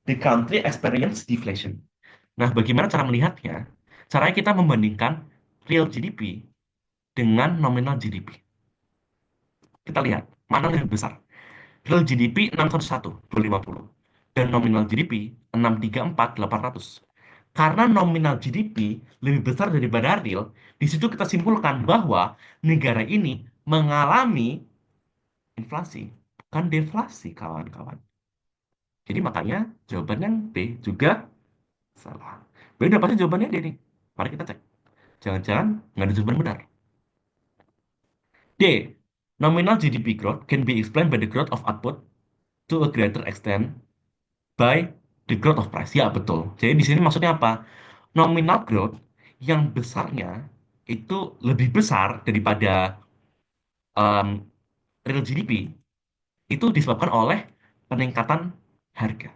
The country experience deflation. Nah, bagaimana cara melihatnya? Caranya kita membandingkan real GDP dengan nominal GDP. Kita lihat mana yang lebih besar. Real GDP 611.250 dan nominal GDP 634.800. Karena nominal GDP lebih besar daripada real, di situ kita simpulkan bahwa negara ini mengalami inflasi, bukan deflasi, kawan-kawan. Jadi makanya jawaban yang B juga salah. B udah pasti jawabannya D nih. Mari kita cek. Jangan-jangan nggak ada jawaban benar. D. Nominal GDP growth can be explained by the growth of output to a greater extent by the growth of price. Ya, betul. Jadi di sini maksudnya apa? Nominal growth yang besarnya itu lebih besar daripada um, real GDP itu disebabkan oleh peningkatan harga.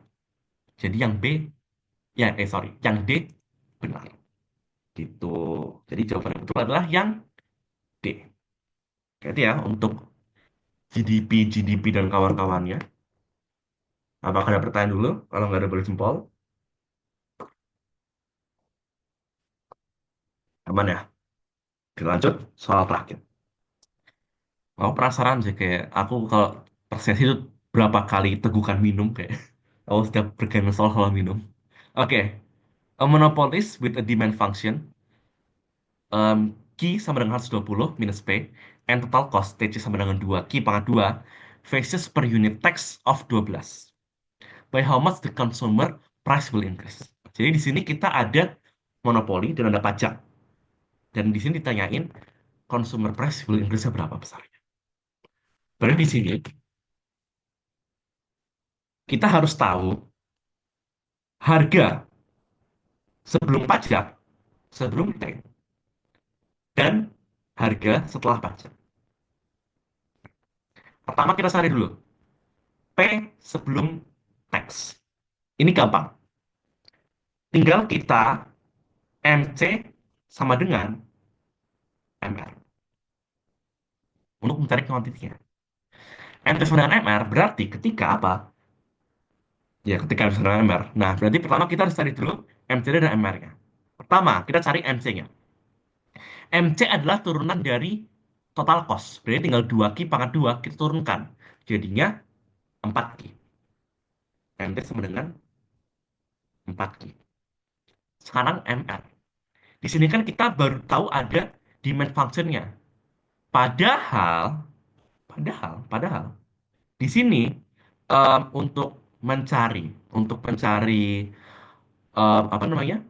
Jadi yang B, sorry, yang D benar. Gitu. Jadi jawaban yang betul adalah yang D. Jadi ya untuk GDP dan kawan-kawannya. Apakah ada pertanyaan dulu? Kalau nggak ada boleh jempol. Aman ya? Kita lanjut soal terakhir. Aku penasaran sih kayak aku kalau persesi itu berapa kali tegukan minum kayak aku setiap berganti soal kalau minum. Oke, a monopolist with a demand function Q sama dengan 120 minus P and total cost TC sama dengan 2 Q pangkat 2 faces per unit tax of 12. By how much the consumer price will increase. Jadi di sini kita ada monopoli dan ada pajak. Dan di sini ditanyain consumer price will increase berapa besarnya. Berarti di sini kita harus tahu harga sebelum pajak, sebelum tax, dan harga setelah pajak. Pertama kita cari dulu P sebelum tax. Ini gampang. Tinggal kita MC sama dengan MR untuk mencari kuantitinya. MC sama dengan MR berarti ketika apa? Ya, ketika MC sama dengan MR. Nah, berarti pertama kita harus cari dulu MC dan MR-nya. Pertama, kita cari MC-nya. MC adalah turunan dari total cost. Berarti tinggal 2Q pangkat 2 kita turunkan. Jadinya 4Q. MC sama dengan 4Q. Sekarang MR. Di sini kan kita baru tahu ada demand function-nya. Padahal, padahal, di sini untuk mencari apa namanya,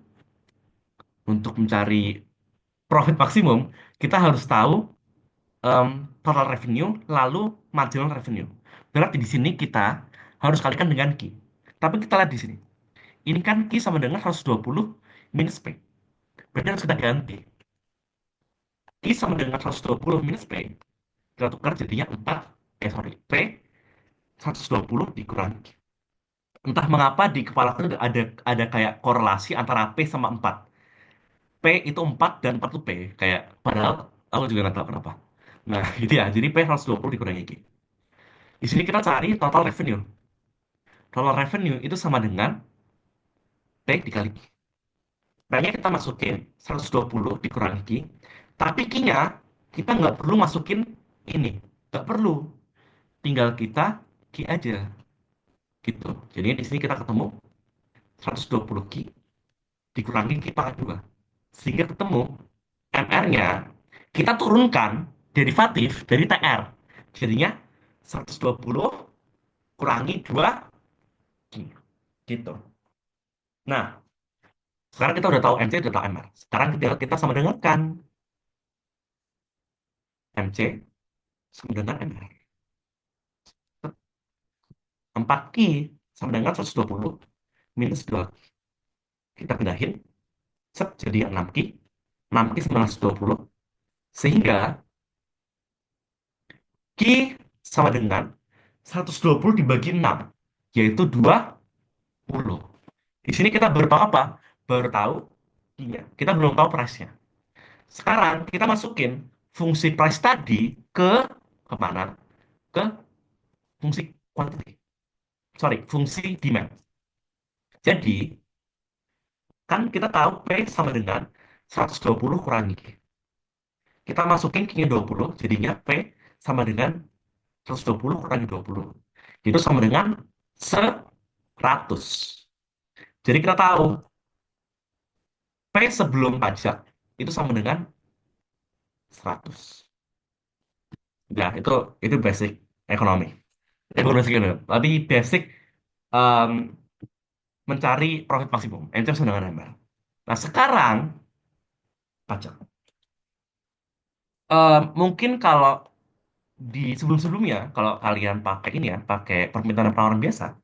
untuk mencari profit maksimum, kita harus tahu total revenue lalu marginal revenue. Berarti di sini kita harus kalikan dengan Q. Tapi kita lihat di sini. Ini kan Q sama dengan 120 minus P. Berarti harus kita ganti. Q sama dengan 120 minus P. Kita tukar jadinya 4, P 120 dikurangi Q. Entah mengapa di kepala aku ada kayak korelasi antara P sama 4. P itu 4 dan 4 itu P. Kayak padahal aku juga nggak tahu kenapa. Nah, gitu ya. Jadi P 120 dikurangi Q. Di sini kita cari total revenue. Total revenue itu sama dengan P dikali Q. P-nya kita masukin 120 dikurangi Q. Tapi Q-nya kita nggak perlu masukin ini. Nggak perlu. Tinggal kita Q aja. Gitu. Jadi di sini kita ketemu 120 Q dikurangi Q pangkat 2. Sehingga ketemu MR-nya kita turunkan derivatif dari TR. Jadinya 120 kurangi 2 Q. Gitu. Nah, sekarang kita udah tahu MC, udah tahu MR. Sekarang kita sama dengan kan MC sama dengan MR. 4 Q sama dengan 120 minus 2. Kita pindahin, set, jadi 6Q. 6Q sama dengan 120. Sehingga Q sama dengan 120 dibagi 6, yaitu 20. Di sini kita baru tahu apa? Baru tahu Q-nya. Kita belum tahu price-nya. Sekarang kita masukin fungsi price tadi kemana? Ke fungsi quantity. Sorry, fungsi demand. Jadi, kan kita tahu P sama dengan 120 kurangi Q. Kita masukin Q-nya 20, jadinya P sama dengan 120 kurangi 20. Itu sama dengan 100. Jadi kita tahu P sebelum pajak itu sama dengan 100. Ya, itu basic ekonomi. Bukan basic ekonomi, tapi basic um, mencari profit maksimum. MCM sama dengan MR. Nah, sekarang pajak. Mungkin kalau di sebelum-sebelumnya, kalau kalian pakai ini ya, pakai permintaan dan penawaran biasa,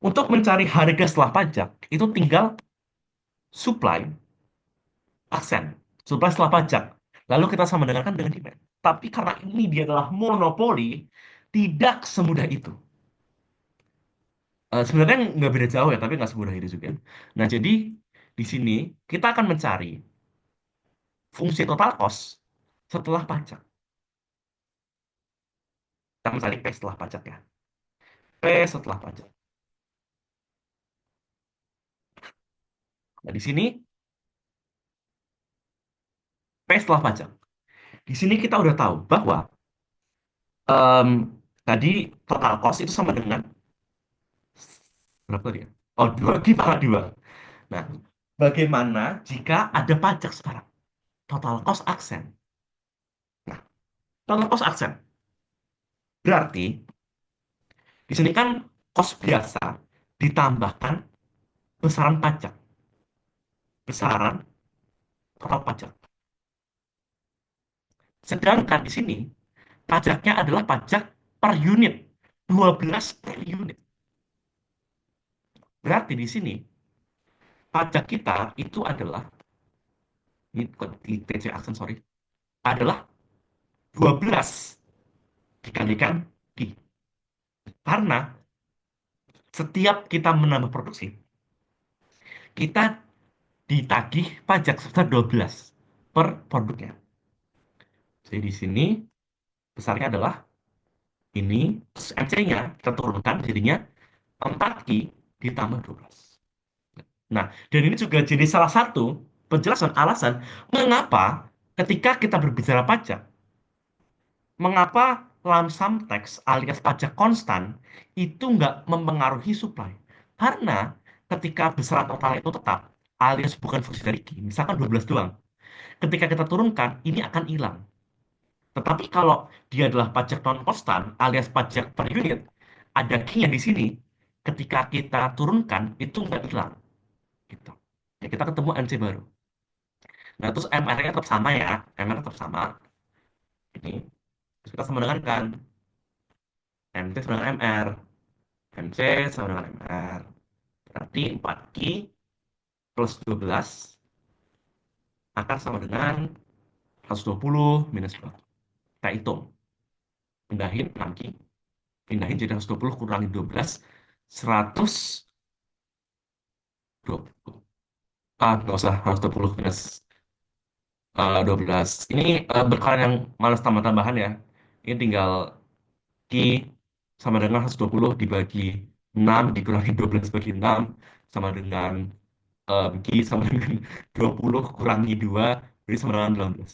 untuk mencari harga setelah pajak, itu tinggal supply aksen, supply setelah pajak. Lalu kita sama dengarkan dengan demand. Tapi karena ini dia adalah monopoli, tidak semudah itu. Sebenarnya nggak beda jauh ya, tapi nggak semudah itu juga. Nah, jadi di sini kita akan mencari fungsi total cost setelah pajak. Kita mencari P setelah pajak ya. P setelah pajak. Nah, di sini P setelah pajak. Di sini kita udah tahu bahwa em, tadi total cost itu sama dengan berapa tadi ya? Oh, 2 gimana 2. Nah, bagaimana jika ada pajak sekarang? Total cost aksen. Nah, total cost aksen. Berarti di sini kan cost biasa ditambahkan besaran pajak. Besaran total pajak. Sedangkan di sini pajaknya adalah pajak per unit. 12 per unit. Berarti di sini pajak kita itu adalah, ini bukan di TC aksen, sorry, adalah 12 dikalikan Q. Karena setiap kita menambah produksi, kita ditagih pajak sebesar 12 per produknya. Jadi di sini besarnya adalah ini, MC-nya kita turunkan jadinya 4Q ditambah 12. Nah, dan ini juga jadi salah satu penjelasan alasan mengapa ketika kita berbicara pajak, mengapa lump sum tax alias pajak konstan itu nggak mempengaruhi supply. Karena ketika besaran total itu tetap alias bukan fungsi dari Q, misalkan 12 doang, ketika kita turunkan, ini akan hilang. Tetapi kalau dia adalah pajak non konstan alias pajak per unit, ada Q-nya di sini, ketika kita turunkan, itu nggak hilang. Gitu. Ya, kita ketemu MC baru. Nah, terus MR-nya tetap sama ya. MR tetap sama. Ini. Terus kita sama dengan kan. MC sama dengan MR. MC sama dengan MR. Berarti 4Q plus 12 akan sama dengan 120 minus 2. Kita hitung. Pindahin 6Q. Pindahin jadi 120 kurangi 12. 120. Nggak usah. 120 minus 12. Ini berkalian yang malas tambah-tambahan ya. Ini tinggal Q sama dengan 120 dibagi 6 dikurangi 12 bagi 6 sama dengan Q sama dengan 20 kurangi 2 jadi sama dengan 18.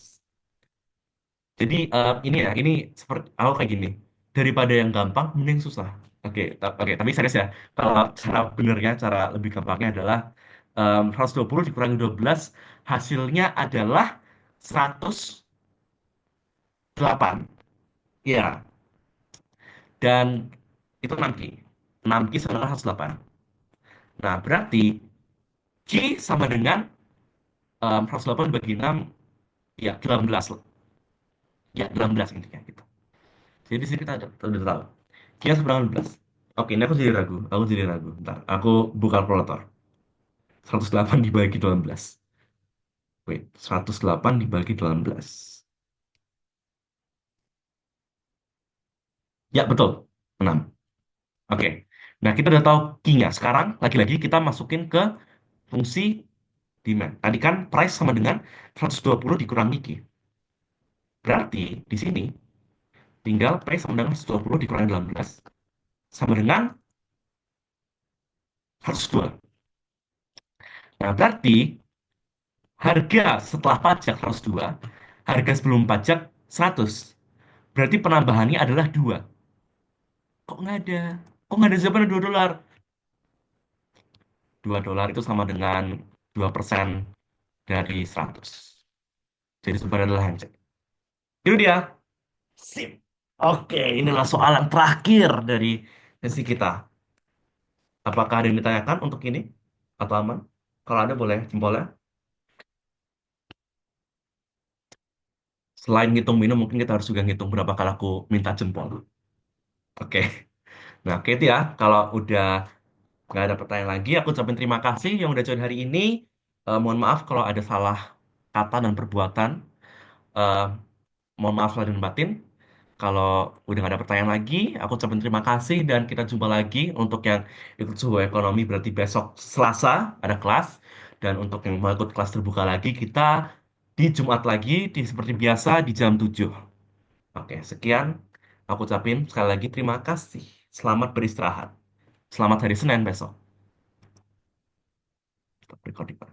Jadi ini ya, ini seperti aku kayak gini. Daripada yang gampang, mending susah. Oke, oke, tapi serius ya. Kalau cara benernya, cara lebih gampangnya adalah 120 dikurangi 12 hasilnya adalah 108. Iya, dan itu 6Q. 6Q sama dengan 108. Nah, berarti Q sama dengan 108 bagi 6, ya 18 lah. Ya, 18 intinya gitu. Jadi di sini kita udah tahu. Q sama dengan 18. Oke, ini aku jadi ragu. Aku jadi ragu. Bentar, aku buka kalkulator. 108 dibagi 18. Wait, 108 dibagi 18. Ya, betul. 6. Oke. Nah, kita udah tahu key-nya. Sekarang, lagi-lagi kita masukin ke fungsi demand. Tadi kan price sama dengan 120 dikurangi key. Berarti, di sini, tinggal price sama dengan 120 dikurangi 18. Sama dengan 102. Nah, berarti, harga setelah pajak 102, harga sebelum pajak 100. Berarti penambahannya adalah 2. Kok nggak ada? Kok nggak ada jawabannya $2? $2 itu sama dengan 2% dari 100. Jadi jawabannya adalah handshake. Itu dia. Sip. Oke, inilah soalan terakhir dari sesi kita. Apakah ada yang ditanyakan untuk ini? Atau aman? Kalau ada boleh jempolnya. Selain ngitung minum, mungkin kita harus juga ngitung berapa kali aku minta jempol. Oke. Nah, oke itu ya. Kalau udah nggak ada pertanyaan lagi, aku ucapin terima kasih yang udah join hari ini. Mohon maaf kalau ada salah kata dan perbuatan. Eh, Mohon maaf lahir dan batin. Kalau udah nggak ada pertanyaan lagi, aku ucapin terima kasih dan kita jumpa lagi untuk yang ikut suhu ekonomi berarti besok Selasa ada kelas dan untuk yang mau ikut kelas terbuka lagi kita di Jumat lagi di seperti biasa di jam 7. Oke, sekian aku ucapin sekali lagi terima kasih. Selamat beristirahat. Selamat hari Senin besok. Stop recording, Pak.